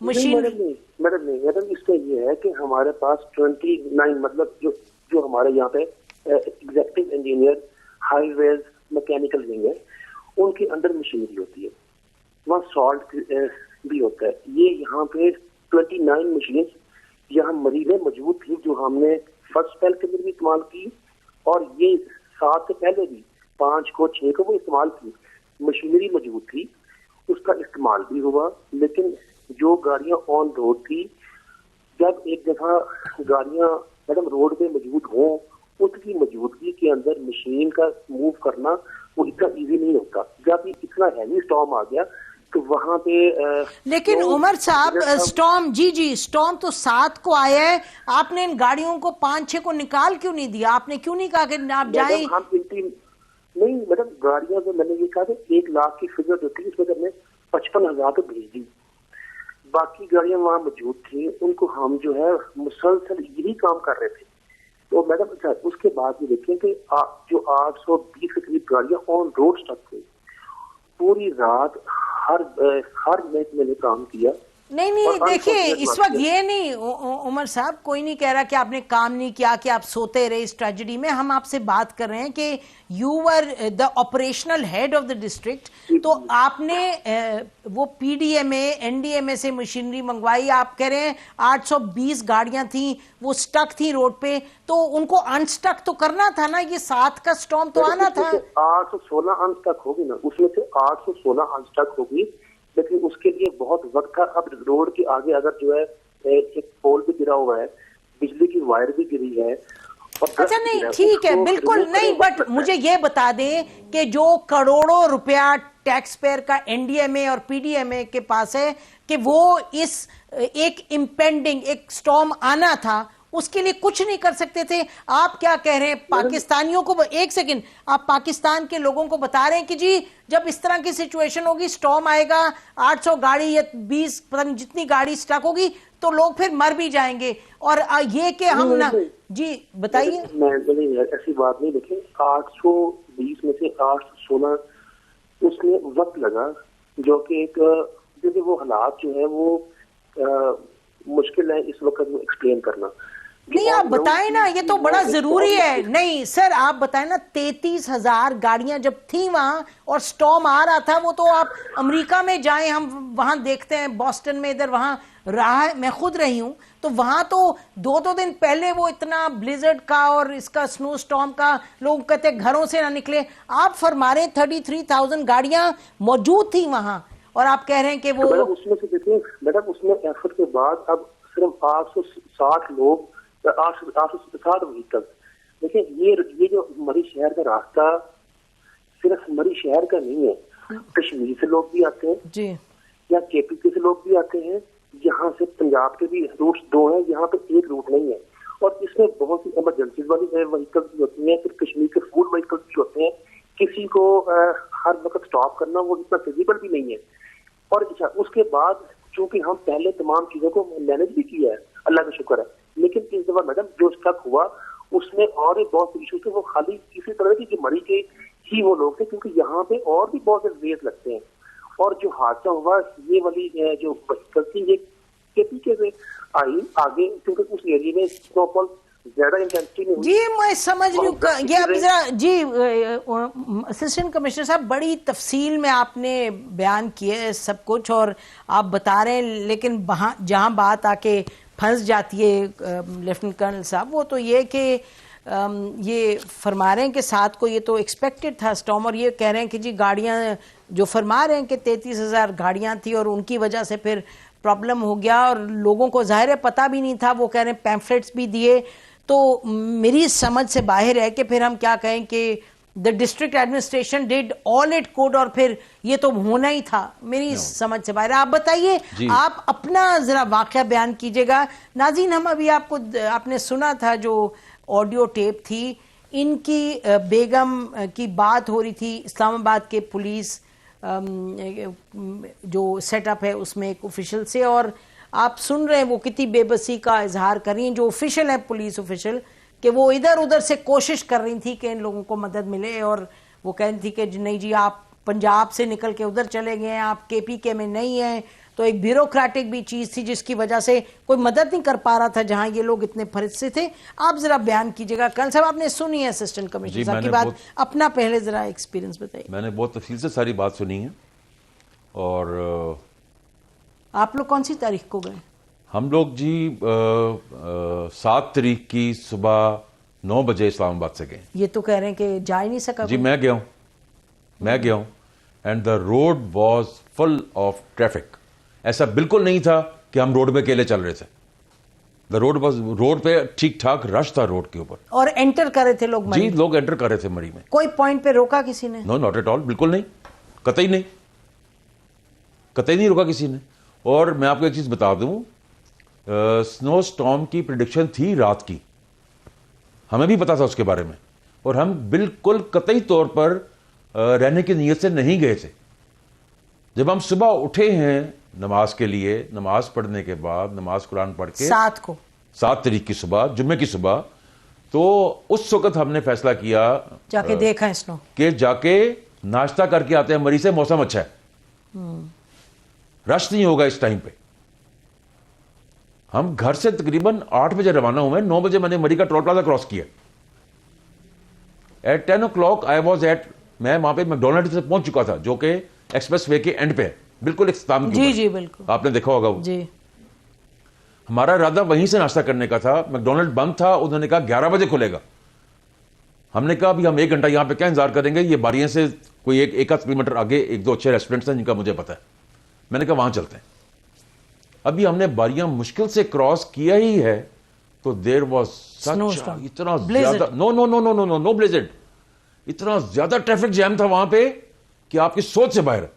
मशीनरी मैडम इसका ये है कि हमारे पास 29 मतलब जो हमारे यहाँ पे executive engineer highways mechanical wing है, उनके अंदर मशीनरी होती है, वहाँ सॉल्ट भी होता है। ये यहाँ पे 29 मशीन यहाँ मरी में मौजूद थी जो हमने फर्स्ट स्पेल के अंदर भी इस्तेमाल की, और ये 7 से पहले भी 5 को 6 को वो इस्तेमाल की। मशीनरी मौजूद थी, उसका इस्तेमाल भी हुआ। लेकिन जो गाड़ियां ऑन रोड थी, जब एक दफा गाड़ियां मैडम रोड पे मौजूद हो, उसकी मौजूदगी के अंदर मशीन का मूव करना वो इतना इजी नहीं होता। जब इतना हैवी स्टॉर्म आ गया तो वहां पे लेकिन उमर साहब स्टॉर्म स्टॉर्म तो 7 को आया है, आपने इन गाड़ियों को 5-6 को निकाल क्यों नहीं दिया? आपने क्यों नहीं कहा कि आप जाएं? नहीं मैडम, गाड़ियां जो मैंने ये कहा था 1 लाख की फिगर जो थी उसमें हमने 55,000 तो भेज दी। बाकी गाड़ियां वहां मौजूद थी, उनको हम जो है मुसलसल यही काम कर रहे थे। तो मैडम अच्छा, उसके बाद ये देखें कि जो 820 के करीब गाड़ियां ऑन रोड स्टक थी, पूरी रात हर महकमे ने काम किया। नहीं देखिए, इस वक्त ये नहीं उमर साहब, कोई नहीं कह रहा कि आपने काम नहीं किया, कि आप सोते रहे इस ट्रेजेडी में। हम आपसे बात कर रहे हैं कि you were the operational head of the district, तो आपने वो पीडीएमए एनडीएमए से मशीनरी मंगवाई। आप कह रहे हैं 820 गाड़ियां थी वो स्टक थी रोड पे, तो उनको अनस्टक तो करना था ना। ये 7 का स्टॉर्म तो आना था। 816 अनस्टक होगी ना, उसमें से 816 अनस्टक होगी, लेकिन उसके लिए बहुत वक्त था। अब रोड के आगे अगर जो है एक पोल भी गिरा हुआ है, बिजली की वायर भी गिरी है। अच्छा नहीं, ठीक है, बिल्कुल नहीं, बट मुझे ये बता दें कि जो करोड़ों रुपया टैक्स पेयर का एनडीएमए और पीडीएमए के पास है, कि वो इस एक इम्पेंडिंग एक स्टॉर्म आना था, उसके लिए कुछ नहीं कर सकते थे? आप क्या कह रहे हैं पाकिस्तानियों को? एक सेकंड, आप पाकिस्तान के लोगों को बता रहे हैं कि जी जब इस तरह की सिचुएशन होगी, स्टॉर्म आएगा, 800 गाड़ी या 20 पता नहीं जितनी गाड़ी स्टक होगी, तो लोग फिर मर भी जाएंगे। और ये कि हम ना जी बताइए। ऐसी बात नहीं, देखिए 820 में से 816 उसमें वक्त लगा, जो कि एक क्योंकि वो हालात जो है वो मुश्किल है इस वक्त वो एक्सप्लेन करना। नहीं आप बताएं ना, ये तो बड़ा जरूरी है। नहीं सर आप बताएं ना, 33,000 गाड़ियां जब थी वहां और स्टॉर्म आ रहा था, वो तो आप अमेरिका में जाएं, हम वहां देखते हैं, बॉस्टन में इधर वहां रहा है, मैं खुद रही हूं, तो वहां तो 2-2 दिन पहले वो इतना ब्लिजर्ड का और इसका स्नो स्टॉर्म का लोग कहते घरों से ना निकले। आप फरमा रहे 33,000 गाड़ियां मौजूद थी वहां और आप कह रहे हैं कि वो मैडम उसमें से देखिए मैडम उसमें एफर्ट के बाद अब सिर्फ 860 लोग 860 व्हीकल। देखिए ये जो मरी शहर का रास्ता सिर्फ मरी शहर का नहीं है, कश्मीर से लोग भी आते हैं जी, या केपी से लोग भी आते हैं, यहाँ से पंजाब के भी रूट 2 हैं, यहाँ पे एक रूट नहीं है। और इसमें बहुत सी इमरजेंसी वाली व्हीकल्स भी होती हैं, फिर कश्मीर के फूड व्हीकल्स भी होते हैं। किसी को हर वक्त स्टॉप करना वो इतना फिजिबल भी नहीं है। और अच्छा उसके बाद चूंकि हम पहले तमाम चीजों को मैनेज भी किया है, अल्लाह का शुक्र है, लेकिन इस दफा मैडम जो स्टक हुआ उसमें और भी बहुत से इशू थे। वो खाली इसी तरह की जो मरी के ही वो लोग थे, क्योंकि यहाँ पे और भी बहुत से रेस लगते हैं। और जो हादसा हुआ ये वाली जो व्हीकल थी ये केपी के से आई आगे, क्योंकि उस एरिया में स्नोफॉल ज्यादा इंटेंसिटी नहीं हुई। जी मैं समझ रही हूँ ये अब जरा जी असिस्टेंट कमिश्नर साहब बड़ी तफसील में आपने बयान किया है सब कुछ और आप बता रहे हैं, लेकिन जहाँ बात आके फंस जाती है लेफ्टिनेंट कर्नल साहब वो तो ये कि ये फरमा रहे हैं कि 7 को ये तो एक्सपेक्टेड था स्टॉर्म, और ये कह रहे हैं कि जी गाड़ियाँ जो फरमा रहे हैं कि 33,000 गाड़ियाँ थी और उनकी वजह से फिर प्रॉब्लम हो गया और लोगों को जाहिर है पता भी नहीं था। वो कह रहे हैं पैम्फलेट्स भी दिए, तो मेरी समझ से बाहर है कि फिर हम क्या कहें कि the district administration did all it could और फिर ये तो होना ही था। मेरी समझ से बाहर। आप बताइए, आप अपना जरा वाकया बयान कीजिएगा। नाज़रीन, हम अभी आपने सुना था जो ऑडियो टेप थी, इनकी बेगम की बात हो रही थी इस्लामाबाद के पुलिस जो सेटअप है उसमें एक ऑफिशियल से, और आप सुन रहे हैं वो कितनी बेबसी का इजहार कर रही हैं जो ऑफिशियल है, पुलिस ऑफिशियल, कि वो इधर उधर से कोशिश कर रही थी कि इन लोगों को मदद मिले, और वो कह रही थी कि नहीं जी आप पंजाब से निकल के उधर चले गए हैं, आप KPK में नहीं हैं। तो एक ब्यूरोक्रेटिक भी चीज थी जिसकी वजह से कोई मदद नहीं कर पा रहा था जहां ये लोग इतने फरिश्ते थे। आप जरा बयान कीजिएगा। कर्नल साहब आपने सुनी है असिस्टेंट कमिश्नर साहब की बात, अपना पहले जरा एक्सपीरियंस बताइए। मैंने बहुत तफसील से सारी बात सुनी है। और आप लोग कौन सी तारीख को गए? हम लोग जी 7 तारीख की सुबह 9 बजे इस्लामाबाद से गए। ये तो कह रहे हैं कि जा ही नहीं सका जी। मैं गया हूँ and the road was full of traffic. ऐसा बिल्कुल नहीं था कि हम रोड में अकेले चल रहे थे। द रोड पे ठीक ठाक रश था रोड के ऊपर, और एंटर कर रहे थे लोग जी, लोग एंटर कर रहे थे मरी में। कोई पॉइंट पे रोका किसी ने? नो, नॉट एट ऑल, बिल्कुल नहीं, कतई नहीं रोका किसी ने। और मैं आपको एक चीज बता दूं, स्नो स्टॉर्म की प्रेडिक्शन थी रात की, हमें भी पता था उसके बारे में, और हम बिल्कुल कतई तौर पर रहने की नीयत से नहीं गए थे। जब हम सुबह उठे हैं नमाज के लिए, नमाज पढ़ने के बाद नमाज कुरान पढ़ के 7 तारीख की सुबह, जुम्मे की सुबह, तो उस वक्त हमने फैसला किया जाके देखा स्नो कि जाके नाश्ता करके आते हैं मरी से, मौसम अच्छा है, रश नहीं होगा इस टाइम पे। हम घर से तकरीबन 8 बजे रवाना हुए, 9 बजे मैंने मरी का टोल प्लाजा क्रॉस किया। At 10 o'clock I was at, मैं वहां पे मैकडोनल्ड से पहुंच चुका था जो कि एक्सप्रेस वे के एंड पे है, बिल्कुल इख्तिताम के ऊपर। जी बिल्कुल, आपने देखा होगा वो। जी। हमारा इरादा वहीं से नाश्ता करने का था। मैकडोनल्ड बंद था, उन्होंने कहा 11 बजे खुलेगा। हमने कहा अभी हम 1 घंटा यहां पे क्या इंतजार करेंगे, ये बारियां से कोई एक आध किलोमीटर आगे 1-2 अच्छे रेस्टोरेंट्स हैं जिनका मुझे पता है। मैंने कहा वहां चलते हैं। अभी हमने बारियां मुश्किल से क्रॉस किया ही है तो देयर वाज इतना ज्यादा नो ब्लेजेड, इतना ज्यादा ट्रैफिक जैम था वहां पे कि आपकी सोच से बाहर।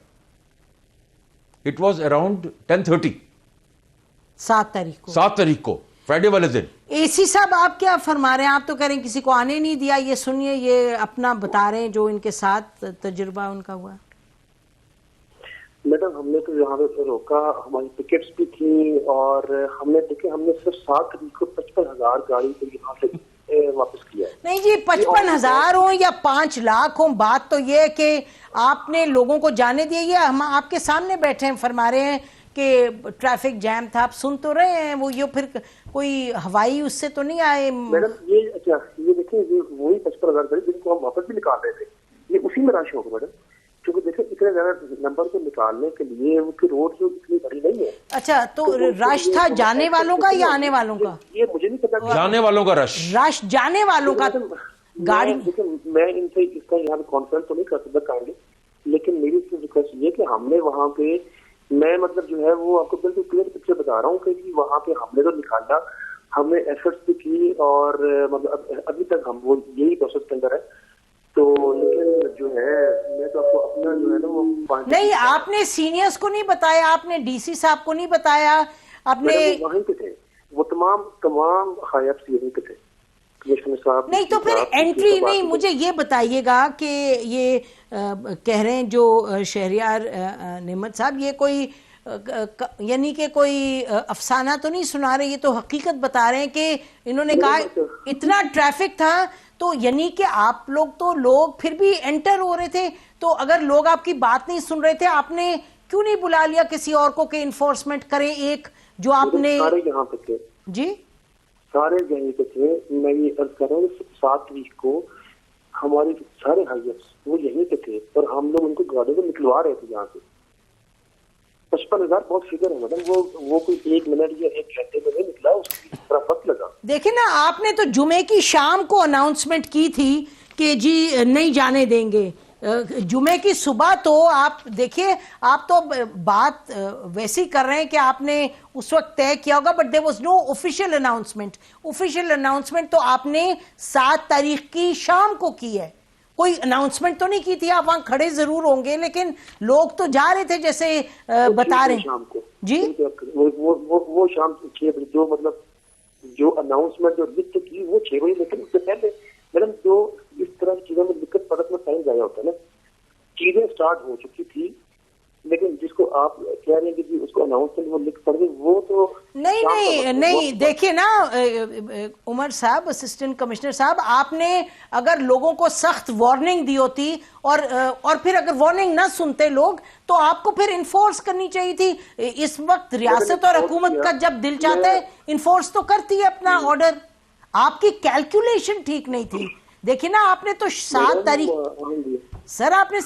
इट वॉज अराउंड 10:30 7 तारीख को फ्राइडे वाले दिन। एसी साहब आप क्या फरमा रहे हैं? आप तो कह रहे हैं किसी को आने नहीं दिया। ये सुनिए, ये अपना बता रहे हैं जो इनके साथ तजुर्बा उनका हुआ। मैडम, हमने तो यहाँ पे रोका, हमारी टिकट्स भी थी, और हमने सिर्फ 7 तारीख को 55,000 गाड़ी को यहाँ से वापस किया। नहीं जी, 55,000 हो या 5 लाख हो, बात तो ये है कि आपने लोगों को जाने दिया। ये हम आपके सामने बैठे हैं, फरमा रहे हैं कि ट्रैफिक जैम था, आप सुन तो रहे हैं। वो ये फिर कोई हवाई उससे तो नहीं आए? मैडम ये देखिए, ये वही 55,000 गाड़ी जिनको हम वापस भी निकाल रहे थे, ये उसी में रश होगा मैडम, क्योंकि देखिए इतने ज्यादा नंबर को निकालने के लिए उनकी रोड जो इतनी बड़ी नहीं है। अच्छा, तो रश था जाने वालों का या आने वालों का? ये मुझे नहीं पता। जाने वालों का रश जाने वालों का गाड़ी। देखिए, मैं इनसे इसका यहाँ पे कॉन्फ्रेंस तो नहीं कर सकता काइंडली, लेकिन मेरी रिक्वेस्ट ये कि हमने वहाँ पे, मैं मतलब जो है वो आपको बिल्कुल क्लियर पिक्चर बता रहा हूँ कि वहाँ पे हमने तो निकाला, हमने एफर्ट्स भी की, और मतलब अभी तक हम वो यही प्रोसेस के अंदर है। तो लेकिन जो है, मैं तो आपको अपना जो है ना वो नहीं, आपने सीनियर्स को नहीं बताया, आपने DC साहब को नहीं बताया, आपने वहीं पे थे, वो तमाम हायब यहीं पे थे, कमिश्नर साहब। नहीं तो फिर एंट्री नहीं। मुझे ये बताइएगा कि ये कह रहे हैं जो शहरियार नेमत साहब, ये कोई यानी कि कोई अफसाना तो नहीं सुना रहे, ये तो हकीकत बता रहे हैं कि इन्होंने कहा इतना ट्रैफिक था, तो यानी कि आप लोग तो लोग फिर भी एंटर हो रहे थे। तो अगर लोग आपकी बात नहीं सुन रहे थे, आपने क्यों नहीं बुला लिया किसी और को कि इन्फोर्समेंट करें? एक जो आपने यहाँ पे थे जी, सारे यहीं पे थे। मैं ये अर्ज कर रहा हूँ 7 तारीख को हमारे सारे हाइजर्स वो यहीं पे थे और हम लोग उनको गाड़ी को निकलवा रहे थे यहाँ से। 55,000 बहुत फिगर है मैडम, वो कोई 1 मिनट या 1 घंटे में नहीं निकला, उसकी तरफ वक्त लगा। देखिए ना, आपने तो जुमे की शाम को अनाउंसमेंट की थी कि जी नहीं जाने देंगे। जुमे की सुबह तो आप देखिए, आप तो बात वैसी कर रहे हैं कि आपने उस वक्त तय किया होगा, but there was no official announcement. Official announcement तो आपने 7 तारीख की शाम को की है, कोई अनाउंसमेंट तो नहीं की थी। आप वहां खड़े जरूर होंगे, लेकिन लोग तो जा रहे थे जैसे बता रहे हैं शाम को जी। वो शाम 6 बजे जो मतलब जो अनाउंसमेंट जो लिस्ट की वो 6 बजे, लेकिन उससे पहले मैडम जो इस तरह की चीजों में दिक्कत पड़त में टाइम जाया होता है ना, चीजें स्टार्ट हो चुकी थी, लेकिन जिसको आप कह रहे हैं कि जी उसको अनाउंसमेंट वो लिख पड़ गई, वो तो नहीं देखिए ना उमर साहब, असिस्टेंट कमिश्नर साहब, आपने अगर लोगों को सख्त वार्निंग दी होती और फिर अगर वार्निंग ना सुनते लोग तो आपको फिर इन्फोर्स करनी चाहिए थी। इस वक्त रियासत और हुकूमत का जब दिल चाहता है इन्फोर्स तो करती है अपना ऑर्डर। आपकी कैलकुलेशन ठीक नहीं थी। देखिए ना, आपने तो 7 तारीख सर, आपने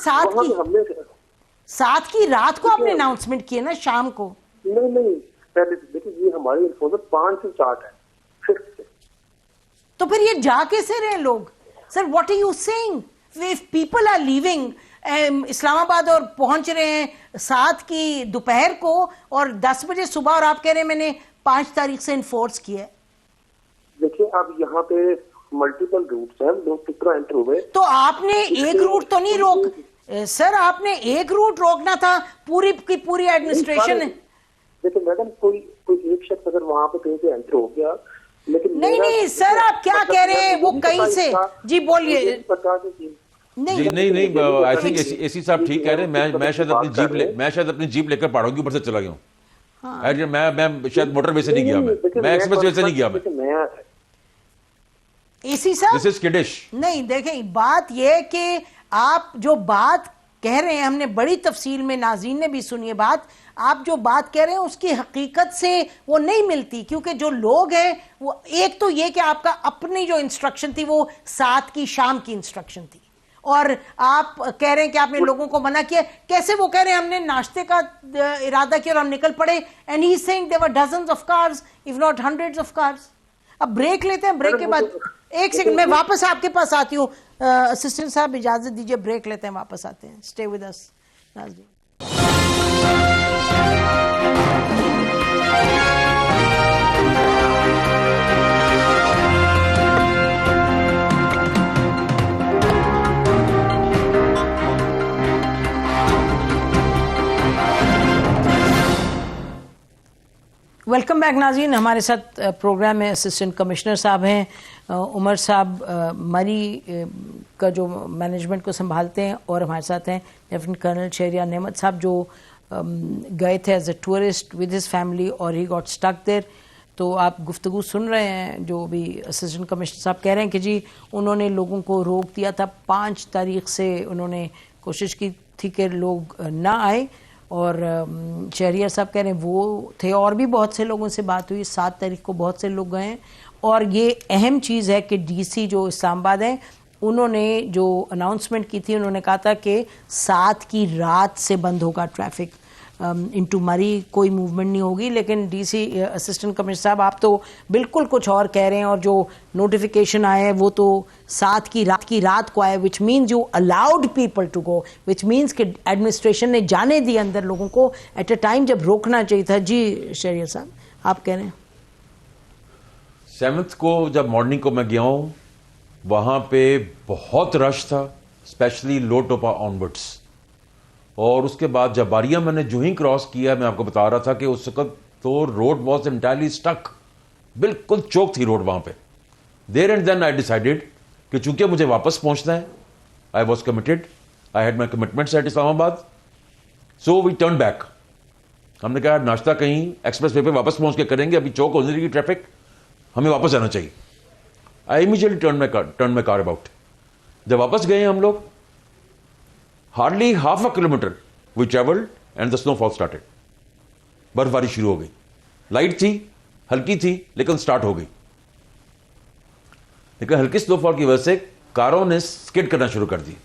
7 की रात को आपने अनाउंसमेंट किया ना, शाम को। नहीं पहले देखिए, ये हमारी इन्फोर्समेंट 5 से स्टार्ट है, 6 से। तो फिर ये जा कैसे रहे लोग? Sir what are you saying? If people are leaving Islamabad और पहुंच रहे हैं 7 की दोपहर को और 10 बजे सुबह, और आप कह रहे हैं मैंने 5 तारीख से इन्फोर्स किया है। देखिए अब यहाँ पे मल्टीपल रूट्स हैं, लोग कितना एंटर हुए। तो आपने एक रूट तो नहीं रोक सर, आपने एक रूट रोकना था, पूरी की पूरी एडमिनिस्ट्रेशन है। देखिए मैडम, कोई एक शख्स अगर वहां पे कहीं से एंटर हो गया, लेकिन नहीं सर, आप क्या कह रहे हैं? वो कहीं से जी बोलिए। नहीं आई थिंक एसी साहब ठीक कह रहे हैं। मैं शायद अपनी जीप लेकर पहाड़ों के ऊपर से चला गया हूँ। मैं शायद मोटरवे से नहीं गया, मैं एक्सप्रेस वे से नहीं गया। मैं एसी साहब दिस इज किडिश। नहीं देखें, बात यह कि आप जो बात कह रहे हैं, हमने बड़ी तफसील में, नाज़रीन ने भी सुनी है बात, आप जो बात कह रहे हैं उसकी हकीकत से वो नहीं मिलती। क्योंकि जो लोग हैं वो, एक तो ये कि आपका अपनी जो इंस्ट्रक्शन थी वो 7 की शाम की इंस्ट्रक्शन थी, और आप कह रहे हैं कि आपने लोगों को मना किया। कैसे? वो कह रहे हैं हमने नाश्ते का इरादा किया और हम निकल पड़े, and he is saying there were dozens of cars if not hundreds of cars. अब ब्रेक लेते हैं, ब्रेक के बाद 1 सेकंड मैं वापस आपके पास आती हूँ। असिस्टेंट साहब इजाजत दीजिए, ब्रेक लेते हैं, वापस आते हैं। स्टे विद अस नाज़रीन। वेलकम बैक नाज़रीन। हमारे साथ प्रोग्राम में असिस्टेंट कमिश्नर साहब हैं, उमर साहब मरी का जो मैनेजमेंट को संभालते हैं, और हमारे साथ हैं लेफ्टिनेंट कर्नल शहरियार नेमत साहब जो गए थे as a tourist with his family और ही गॉट स्टक देयर। तो आप गुफ्तगू सुन रहे हैं जो भी असिस्टेंट कमिश्नर साहब कह रहे हैं कि जी उन्होंने लोगों को रोक दिया था। 5 तारीख से उन्होंने कोशिश की थी कि लोग ना आए, और शहरियार साहब कह रहे हैं वो थे, और भी बहुत से लोगों से बात हुई। 7 तारीख को बहुत से लोग गए हैं, और ये अहम चीज़ है कि डीसी जो इस्लामाबाद है उन्होंने जो अनाउंसमेंट की थी, उन्होंने कहा था कि 7 की रात से बंद होगा ट्रैफिक इनटू मरी, कोई मूवमेंट नहीं होगी। लेकिन डीसी असिस्टेंट कमिश्नर साहब आप तो बिल्कुल कुछ और कह रहे हैं, और जो नोटिफिकेशन आया है वो तो 7 की रात को आया, which means you allowed people to go, which means कि एडमिनिस्ट्रेशन ने जाने दी अंदर लोगों को एट ए टाइम जब रोकना चाहिए था। जी शहरियार साहब आप कह रहे हैं। 7th को जब मॉर्निंग को मैं गया हूं, वहां पे बहुत रश था, स्पेशली लो टोपा ऑनवर्ड्स। और उसके बाद जब बारियां मैंने जो ही क्रॉस किया, मैं आपको बता रहा था कि उस वक्त तो रोड वॉज एंटायरली स्टक, बिल्कुल चौक थी रोड वहां पे। There and then I decided कि चूंकि मुझे वापस पहुंचना है, I was committed, I had my commitments at Islamabad, so we turn back. हमने कहा नाश्ता कहीं एक्सप्रेस वे पे वापस पहुंच के करेंगे, अभी चौक होने की ट्रैफिक, हमें वापस जाना चाहिए। I immediately turn my car about. जब वापस गए हम लोग, hardly half a kilometre we travelled and the snowfall started. बर्फबारी शुरू हो गई, लाइट थी, हल्की थी, लेकिन स्टार्ट हो गई। लेकिन हल्की स्नोफॉल की वजह से कारों ने स्किड करना शुरू कर दी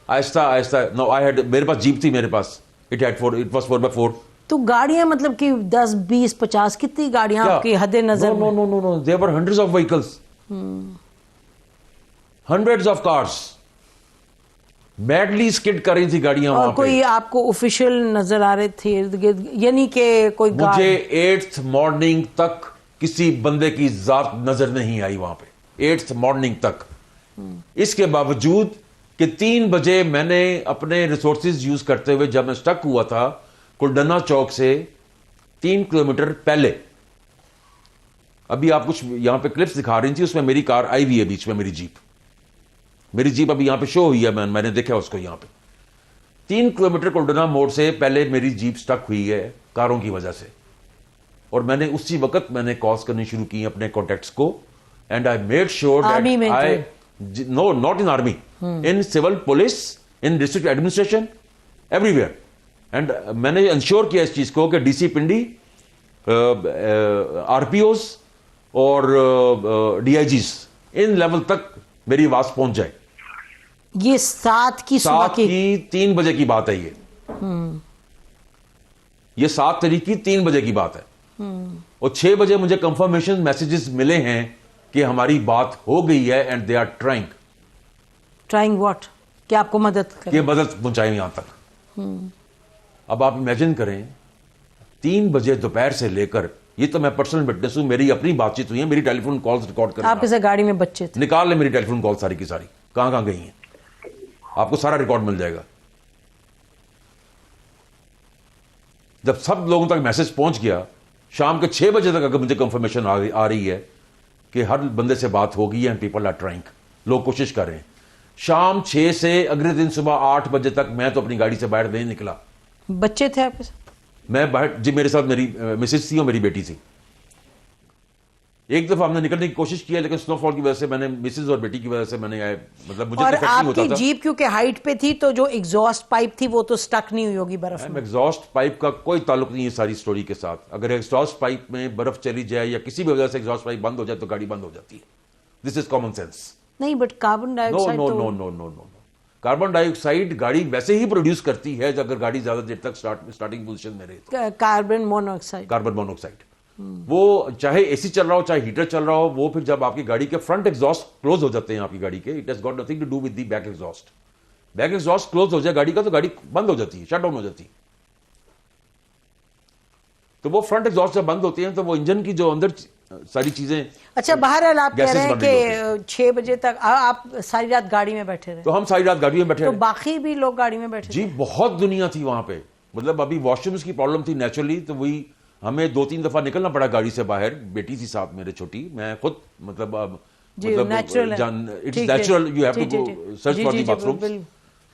Aahista Aahista. No I had, मेरे पास जीप थी, मेरे पास इट वाज 4x4। तो गाड़ियां मतलब कि 10, 20, 50 कितनी गाड़ियां आपकी हद नजर? No no no no, there were hundreds of vehicles, hundreds of cars badly skid कर रही थी गाड़ियां और वहां पे। कोई आपको ऑफिशियल नजर आ रहे थे इर्द गिर्द, यानी कि कोई मुझे 8th मॉर्निंग तक किसी बंदे की जात नजर नहीं आई वहां पे, 8th मॉर्निंग तक। इसके बावजूद कि 3 बजे मैंने अपने रिसोर्सेज यूज करते हुए, जब मैं स्टक हुआ था कुलडना चौक से 3 किलोमीटर पहले, अभी आप कुछ यहां पे क्लिप्स दिखा रही थी, उसमें मेरी कार आई हुई है बीच में, मेरी जीप अभी यहां पे शो हुई है, मैंने देखा उसको यहां पे। 3 किलोमीटर कुलडना मोड़ से पहले मेरी जीप स्टक हुई है कारों की वजह से, और मैंने उसी वक्त मैंने कॉल्स करनी शुरू की अपने कॉन्टेक्ट्स को, and I made sure that I, no not in army, in civil police, in district administration, everywhere. And मैंने इंश्योर किया इस चीज को कि डीसी पिंडी, आरपीओस और डीआईजीस, इन लेवल तक मेरी आवाज पहुंच जाए। ये 7 की सुबह की 3 बजे की बात है ये 7 तारीख की 3 बजे की बात है। और 6 बजे मुझे कंफर्मेशन मैसेजेस मिले हैं कि हमारी बात हो गई है, and they are trying what, कि आपको मदद करें, मदद पहुंचाएं यहां तक। अब आप इमेजिन करें 3 बजे दोपहर से लेकर, ये तो मैं पर्सनल विटनेस हूं, मेरी अपनी बातचीत हुई है, मेरी टेलीफोन कॉल्स रिकॉर्ड करें। आपके साथ गाड़ी में बच्चे थे? निकाल ले मेरी टेलीफोन कॉल सारी की सारी, कहां कहां गई हैं, आपको सारा रिकॉर्ड मिल जाएगा। जब सब लोगों तक मैसेज पहुंच गया, शाम के 6 बजे तक अगर मुझे कंफर्मेशन आ रही है कि हर बंदे से बात हो गई है, पीपल आर ट्राइंग, लोग कोशिश कर रहे हैं। शाम 6 से अगले दिन सुबह 8 बजे तक मैं तो अपनी गाड़ी से बाहर नहीं निकला। बच्चे थे आपके साथ? मैं बाहर जी, मेरे साथ मेरी मिसेज थी और मेरी बेटी थी। एक दफा हमने निकलने की कोशिश किया, लेकिन स्नोफॉल की वजह से मैंने, मिसेज और बेटी की वजह से मैंने, मतलब मुझे और इफेक्ट नहीं होता आपकी था। जीप क्योंकि हाइट पे थी, तो जो एग्जॉस्ट पाइप थी वो तो स्टक नहीं हुई होगी बर्फ में। एग्जॉस्ट पाइप का कोई ताल्लुक नहीं है सारी स्टोरी के साथ। अगर एग्जॉस्ट पाइप में बर्फ चली जाए या किसी भी वजह से एग्जॉस्ट पाइप बंद हो जाए तो गाड़ी बंद हो जाती है। This is common sense. नहीं, but carbon dioxide no no no no no, carbon dioxide गाड़ी वैसे ही प्रोड्यूस करती है अगर गाड़ी ज्यादा देर तक स्टार्टिंग पोजीशन में रहे तो। कार्बन मोनोऑक्साइड, वो चाहे एसी चल रहा हो चाहे हीटर चल रहा हो, वो फिर जब आपकी गाड़ी के फ्रंट एग्जॉस्ट क्लोज हो जाते हैं आपकी गाड़ी के, it has got nothing to do with the back exhaust. Back exhaust close हो जाए गाड़ी का तो गाड़ी बंद हो जाती है, शट डाउन हो जाती है। तो वो फ्रंट एग्जॉस्ट जब बंद होती है तो वो इंजन की जो अंदर सारी चीजें। अच्छा, बहरहाल आप कह रहे हैं कि 6 बजे तक आप सारी रात गाड़ी में बैठे रहे? तो हम सारी रात गाड़ी में बैठे तो रहे। बाकी भी लोग गाड़ी में बैठे जी, बहुत दुनिया थी वहां पे। मतलब अभी वॉशरूम्स की प्रॉब्लम थी नेचुरली, तो वही हमें 2-3 दफा निकलना पड़ा गाड़ी से बाहर। बेटी थी साथ मेरे छोटी, मैं खुद मतलब natural, it's natural, you have to go search for the bathroom.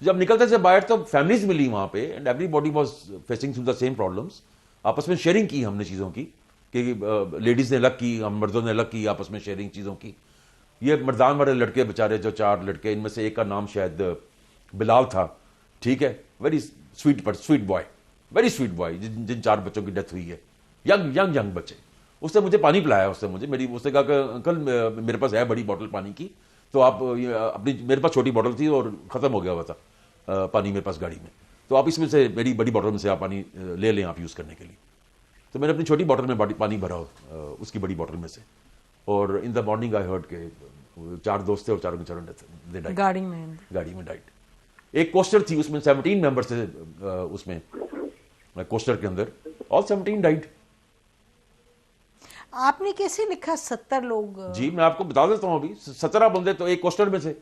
जब निकलते थे बाहर तो फैमिलीज मिली वहां पे, and everybody was facing through the same problems. आपस में शेयरिंग की हमने चीजों की, कि लेडीज ने अलग की, हम मर्दों ने अलग की, आपस में शेयरिंग चीजों की। ये मर्दान वाले लड़के बेचारे, जो 4 लड़के, इनमें से एक का नाम शायद बिलाल था, ठीक है, very sweet boy, very sweet boy, जिन 4 बच्चों की डेथ हुई है, यंग बच्चे। उसने मुझे पानी पिलाया, उसने कहा कि अंकल मेरे पास है बड़ी बोतल पानी की, तो आप अपनी, मेरे पास छोटी बोतल थी और खत्म हो गया हुआ था पानी मेरे पास गाड़ी में, तो आप इसमें से मेरी बड़ी बोतल में से आप पानी ले लें आप यूज करने के लिए। तो मैंने अपनी छोटी बोतल में पानी भरा उसकी बड़ी बोतल में से, और in the morning I heard के 4 दोस्त थे और 4 के 4 गाड़ी में डाइड। एक कोस्टर थी, उसमें 17 मेंबर्स थे, उसमें कोस्टर के अंदर, ऑल 17 डाइड। आपने कैसे लिखा 70 लोग? जी मैं आपको बता देता हूं, अभी 17 बंदे तो एक कोस्टर में से,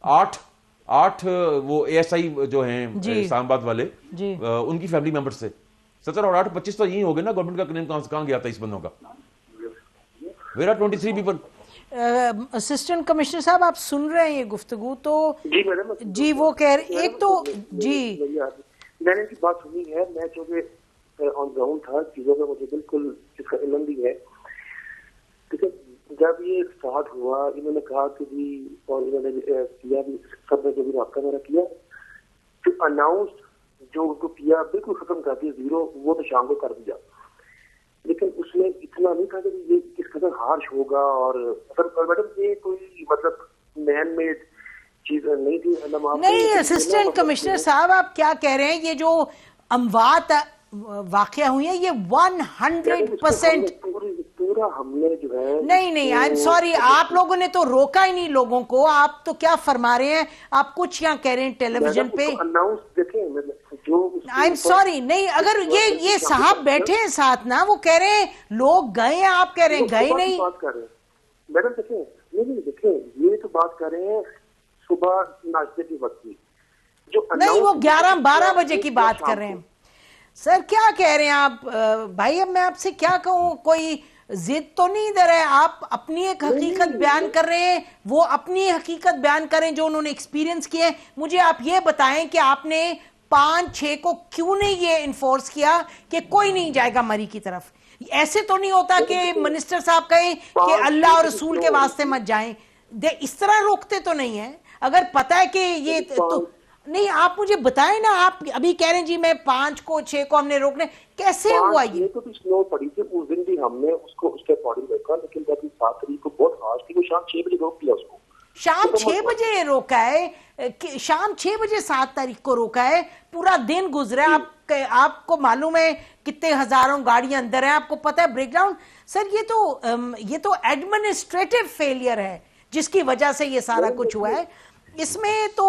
8 वो एएसआई जो हैं इस्लामाबाद वाले, उनकी फैमिली मेंबर्स थे। 17 और 8 25 तो यही हो गए ना। गवर्नमेंट का क्लेम कहां गया था इस बंदों का? Where are 23 people. Assistant commissioner साहब, आप सुन रहे हैं ये गुफ्तगू? तो जी मैडम, जी वो कह रहे, एक तो जी मैंने इनकी बात सुनी है, मैं चूंकि ऑन ग्राउंड था, चीजों में मुझे बिल्कुल इसका इल्म भी है। ठीक है, जब ये स्टार्ट हुआ, इन्होंने कहा कि जी, और इन्होंने किया भी, सब ने जो भी रास्ता मेरा किया, जो अनाउंस जो उनको किया बिल्कुल खत्म कर दिया, 0, वो तो शाम को कर दिया। लेकिन उसमें इतना नहीं था कि ये इस अगर हार्श होगा और मैडम ये कोई मतलब मैन मेड चीज नहीं थी। नहीं असिस्टेंट कमिश्नर साहब, आप क्या कह रहे हैं? ये जो अमवात वाकया हुई है ये 100% पूरा हमने जो है नहीं आई एम सॉरी, आप लोगों ने तो रोका ही नहीं लोगों को। आप तो क्या फरमा रहे हैं? आप कुछ यहाँ कह रहे हैं टेलीविजन पे अनाउंस देखें जो आई एम सॉरी। नहीं, अगर ये साहब बैठे हैं साथ ना, वो कह रहे हैं लोग गए हैं, आप कह रहे हैं गए नहीं। बात कर रहे हैं मैडम, देखें नहीं देखें, ये तो बात कर रहे हैं सुबह नाश्ते की वक्त की, जो नहीं वो 11-12 बजे की बात कर रहे हैं। सर क्या कह रहे हैं आप? भाई अब मैं आपसे क्या कहूं, कोई जिद तो नहीं दे रहे। आप अपनी एक हकीकत बयान कर रहे हैं, वो अपनी हकीकत बयान करें जो उन्होंने एक्सपीरियंस किए। मुझे आप ये बताएं कि आपने 5-6 को क्यों नहीं ये इन्फोर्स किया कि कोई नहीं जाएगा मरी की तरफ? ऐसे तो नहीं होता कि मिनिस्टर साहब कहें कि अल्लाह और रसूल के वास्ते मत जाएं, इस तरह रोकते तो नहीं है। अगर पता है कि ये तो नहीं, आप मुझे बताएं ना। आप अभी कह रहे हैं जी मैं 5 को 6 को हमने रोकने, कैसे हुआ ये? तो स्नो पड़ी थी उस दिन भी, हमने उसको उसके अकॉर्डिंग रोका, लेकिन जब 7 तारीख को बहुत हार्श थी, वो शाम 6 बजे रोक दिया उसको। शाम 6 बजे रोका है? शाम 6 बजे 7 तारीख को रोका है? पूरा दिन गुजरा है, आपको मालूम है कितने हजारों गाड़ियां अंदर हैं, आपको पता है ब्रेकडाउन। सर ये तो एडमिनिस्ट्रेटिव फेलियर है जिसकी वजह से ये सारा कुछ हुआ है। इसमें तो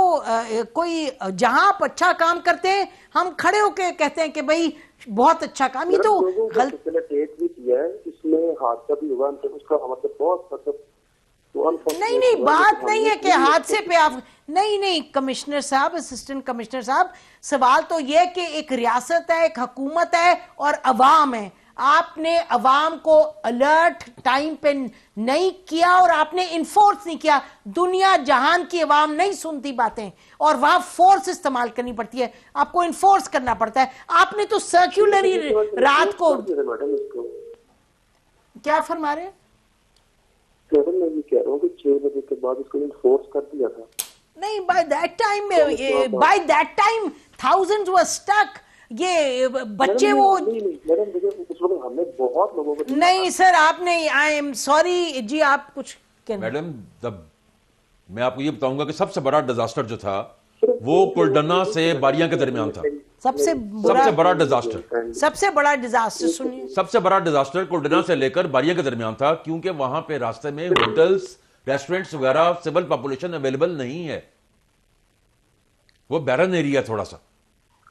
कोई, जहां आप अच्छा काम करते हैं हम खड़े होके कहते हैं कि भाई बहुत अच्छा काम, ये तो गलत भी किया है, इसमें हादसा भी हुआ, उसका मतलब बहुत मतलब नहीं बात नहीं है कि हादसे पे आप नहीं कमिश्नर साहब, असिस्टेंट कमिश्नर साहब, सवाल तो यह कि एक रियासत है, एक हुकूमत है और अवाम है। आपने अवाम को अलर्ट टाइम पे नहीं किया और आपने इन्फोर्स नहीं किया। दुनिया जहान की अवाम नहीं सुनती बातें और वहां फोर्स इस्तेमाल करनी पड़ती है, आपको इन्फोर्स करना पड़ता है। आपने तो सर्क्यूलर रात को क्या फरमा रहे हैं? मैं ये कह रहा हूँ कि 6 बजे के बाद उसको इन्फोर्स कर दिया था। नहीं, by that time thousands were stuck। ये बच्चे वो उस वक्त हमने बहुत लोगों को नहीं सर, आपने, आई एम सॉरी जी, आप कुछ मैडम, मैं आपको ये बताऊंगा कि सबसे बड़ा डिजास्टर जो था वो कुलडना से बारियां के दरमियान था। सबसे बड़ा डिजास्टर सुनिए, सबसे बड़ा डिजास्टर कुलडना से लेकर बारियां के दरमियान था, क्योंकि वहां पे रास्ते में होटल्स, रेस्टोरेंट्स वगैरह, सिविल पॉपुलेशन अवेलेबल नहीं है। वो बैरन एरिया थोड़ा सा,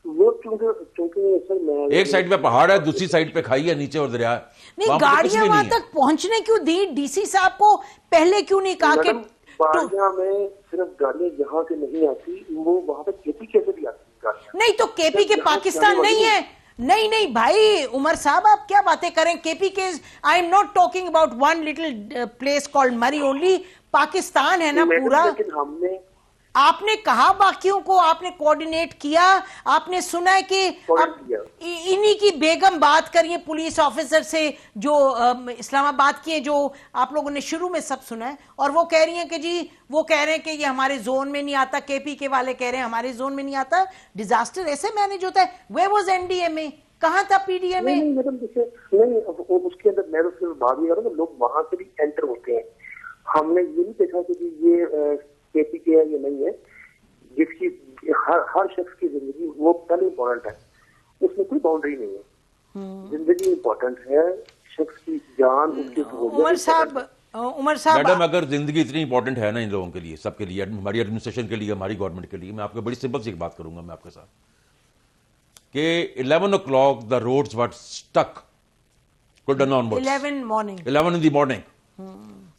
वो क्योंकि सर मैं एक साइड पे पहाड़ है, दूसरी साइड पे खाई है, नीचे और दरिया है। नहीं, गाड़ियां वहां तक पहुंचने क्यों दी? डीसी साहब को पहले क्यों नहीं कहा कि बारियां में सिर्फ गाड़ियां यहाँ से नहीं आती, वो वहां पे केपी कैसे भी आती गाड़ियां? नहीं तो केपी के पाकिस्तान नहीं है? नहीं भाई उमर साहब, आप क्या बातें करें? केपी के, I am not talking about one little place called मरी ओनली। पाकिस्तान है ना पूरा। लेकिन हमने, आपने कहा बाकियों को, आपने कोऑर्डिनेट किया, आपने सुना है कि इन्हीं की बेगम बात करिए पुलिस ऑफिसर से जो इस्लामाबाद की है, जो आप लोगों ने शुरू में सब सुना है, और वो कह रही हैं कि जी, वो कह रहे हैं कि ये हमारे जोन में नहीं आता। केपी के वाले कह रहे हैं हमारे जोन में नहीं आता। डिजास्टर ऐसे मैनेज होता है। वे वाज एनडीएमए, कहां था पीडीएमए? नहीं उसके अंदर मैं उसके बात नहीं कर रहा हूं, लोग वहां से भी एंटर होते हैं। हमने ये नहीं देखा कि ये केपी के है ये नहीं है, जिसकी हर शख्स की जिंदगी वो पहले इम्पोर्टेंट है, उसमें कोई बाउंड्री नहीं है। जिंदगी इम्पोर्टेंट है, शख्स की जान, उसकी उमर साहब मैडम, अगर जिंदगी इतनी इंपॉर्टेंट है ना इन लोगों के लिए, सबके लिए, हमारी एडमिनिस्ट्रेशन के लिए, हमारी गवर्नमेंट के लिए, मैं आपको बड़ी सिंपल सी एक बात करूंगा मैं आपके साथ कि 11 o'clock the roads were stuck कुलडना onwards 11 in the morning।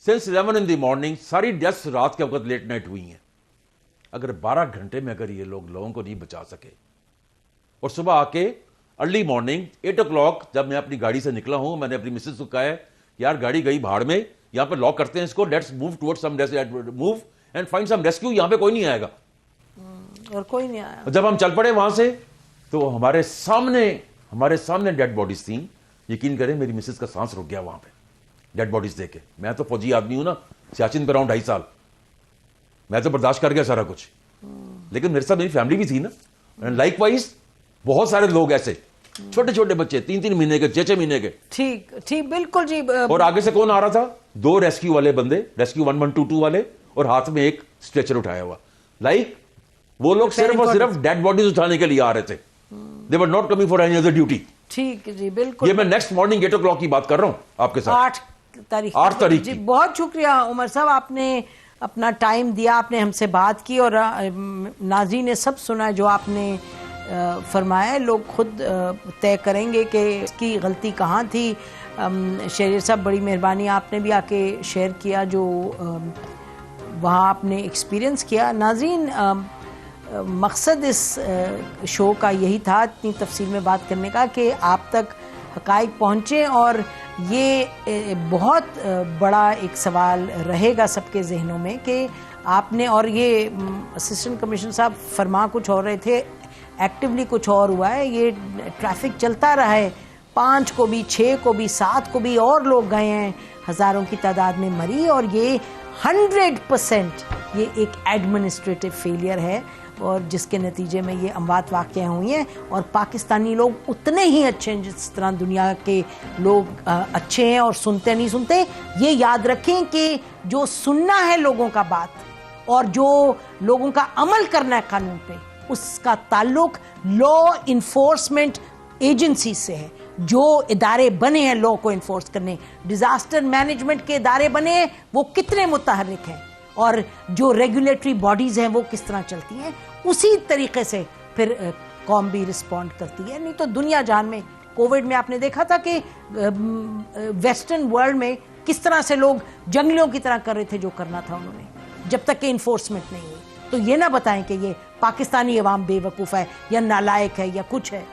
Since 11 in the morning सारी डेथ्स रात के वक्त लेट नाइट हुई हैं। अगर 12 घंटे में अगर ये लोगों को नहीं बचा सके, और सुबह आके अर्ली मॉर्निंग 8 o'clock जब मैं अपनी गाड़ी से निकला हूं, मैंने अपनी मिसेज को कहा है यार गाड़ी गई भाड़ में, यहां पे लॉक करते हैं इसको, let's move towards some move and find some rescue, यहां पे कोई नहीं आएगा। और कोई नहीं आया। जब हम चल पड़े वहां से, तो हमारे सामने डेड बॉडीज थी। यकीन करें मेरी मिसेज का सांस रुक गया वहां पे डेड बॉडीज देखे। मैं तो फौजी आदमी हूं ना, सियाचिन पे रहा हूं 2.5 साल, मैं तो बर्दाश्त कर गया सारा कुछ, लेकिन मेरे साथ मेरी फैमिली भी थी ना। लाइकवाइज बहुत सारे लोग ऐसे छोटे छोटे बच्चे 3-3 महीने के, 6-6 महीने के। ठीक ठीक, बिल्कुल जी। और आगे से कौन आ रहा था? 2 रेस्क्यू वाले बंदे, रेस्क्यू 1122 वाले, और हाथ में एक स्ट्रेचर उठाया हुआ। वो लोग सिर्फ और सिर्फ डेड बॉडीज उठाने के लिए आ रहे थे। They were not coming for any other duty. ठीक जी, बिल्कुल। ये मैं नेक्स्ट मॉर्निंग 8 o'clock की बात कर रहा हूं आपके साथ। 8 तारीख जी। बहुत शुक्रिया उमर साहब, आपने अपना टाइम दिया, आपने हमसे बात की, और नाज़रीन ने सब सुना जो आपने फरमाया। लोग खुद तय करेंगे कि इसकी गलती कहाँ थी। शहरियार साहब, बड़ी मेहरबानी, आपने भी आके शेयर किया जो वहाँ आपने एक्सपीरियंस किया। नाज़रीन, मकसद इस शो का यही था, इतनी तफसील में बात करने का, कि आप तक हक़ाइक़ पहुँचे। और ये बहुत बड़ा एक सवाल रहेगा सबके जहनों में कि आपने, और ये असिस्टेंट कमिश्नर साहब फरमा कुछ और रहे थे, एक्टिवली कुछ और हुआ है। ये ट्रैफिक चलता रहा है, 5 को भी, 6 को भी, 7 को भी, और लोग गए हैं, हज़ारों की तादाद में मरी। और ये 100% ये एक एडमिनिस्ट्रेटिव फेलियर है, और जिसके नतीजे में ये अमवात वाक़या हुई हैं। और पाकिस्तानी लोग उतने ही अच्छे हैं जिस तरह दुनिया के लोग अच्छे हैं, और सुनते नहीं सुनते। ये याद रखें कि जो सुनना है लोगों का बात, और जो लोगों का अमल करना है कानून पे, उसका ताल्लुक लॉ इन्फोर्समेंट एजेंसी से है। जो इदारे बने हैं लॉ को इन्फोर्स करने, डिजास्टर मैनेजमेंट के इदारे बने हैं, वो कितने मुतहर्रिक हैं, और जो रेगुलेटरी बॉडीज हैं वो किस तरह चलती हैं, उसी तरीके से फिर कौम भी रिस्पॉन्ड करती है। नहीं तो दुनिया जान में, कोविड में आपने देखा था कि वेस्टर्न वर्ल्ड में किस तरह से लोग जंगलियों की तरह कर रहे थे जो करना था उन्होंने, जब तक कि इन्फोर्समेंट नहीं हुई। तो ये ना बताएं कि ये पाकिस्तानी अवाम बेवकूफ़ है या नालायक है या कुछ है।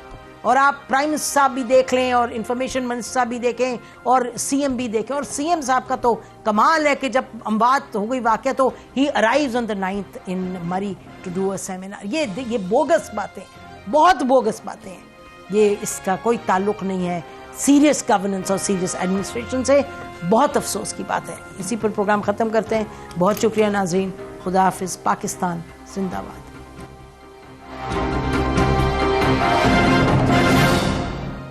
और आप प्राइम मिनिस्टर साहब भी देख लें, और इंफॉर्मेशन मिनिस्टर साहब भी देखें, और सीएम भी देखें। और सीएम साहब का तो कमाल है कि जब अमवात हो गई वाक़या, तो ही अराइव्स ऑन द 9th इन मरी टू डू अ सेमिनार। ये बोगस बातें, बहुत बोगस बातें हैं। ये इसका कोई ताल्लुक नहीं है सीरियस गवर्नेंस और सीरियस एडमिनिस्ट्रेशन से। बहुत अफसोस की बात है। इसी पर प्रोग्राम ख़त्म करते हैं। बहुत शुक्रिया नाज़रीन। खुदा हाफिज़। पाकिस्तान जिंदाबाद।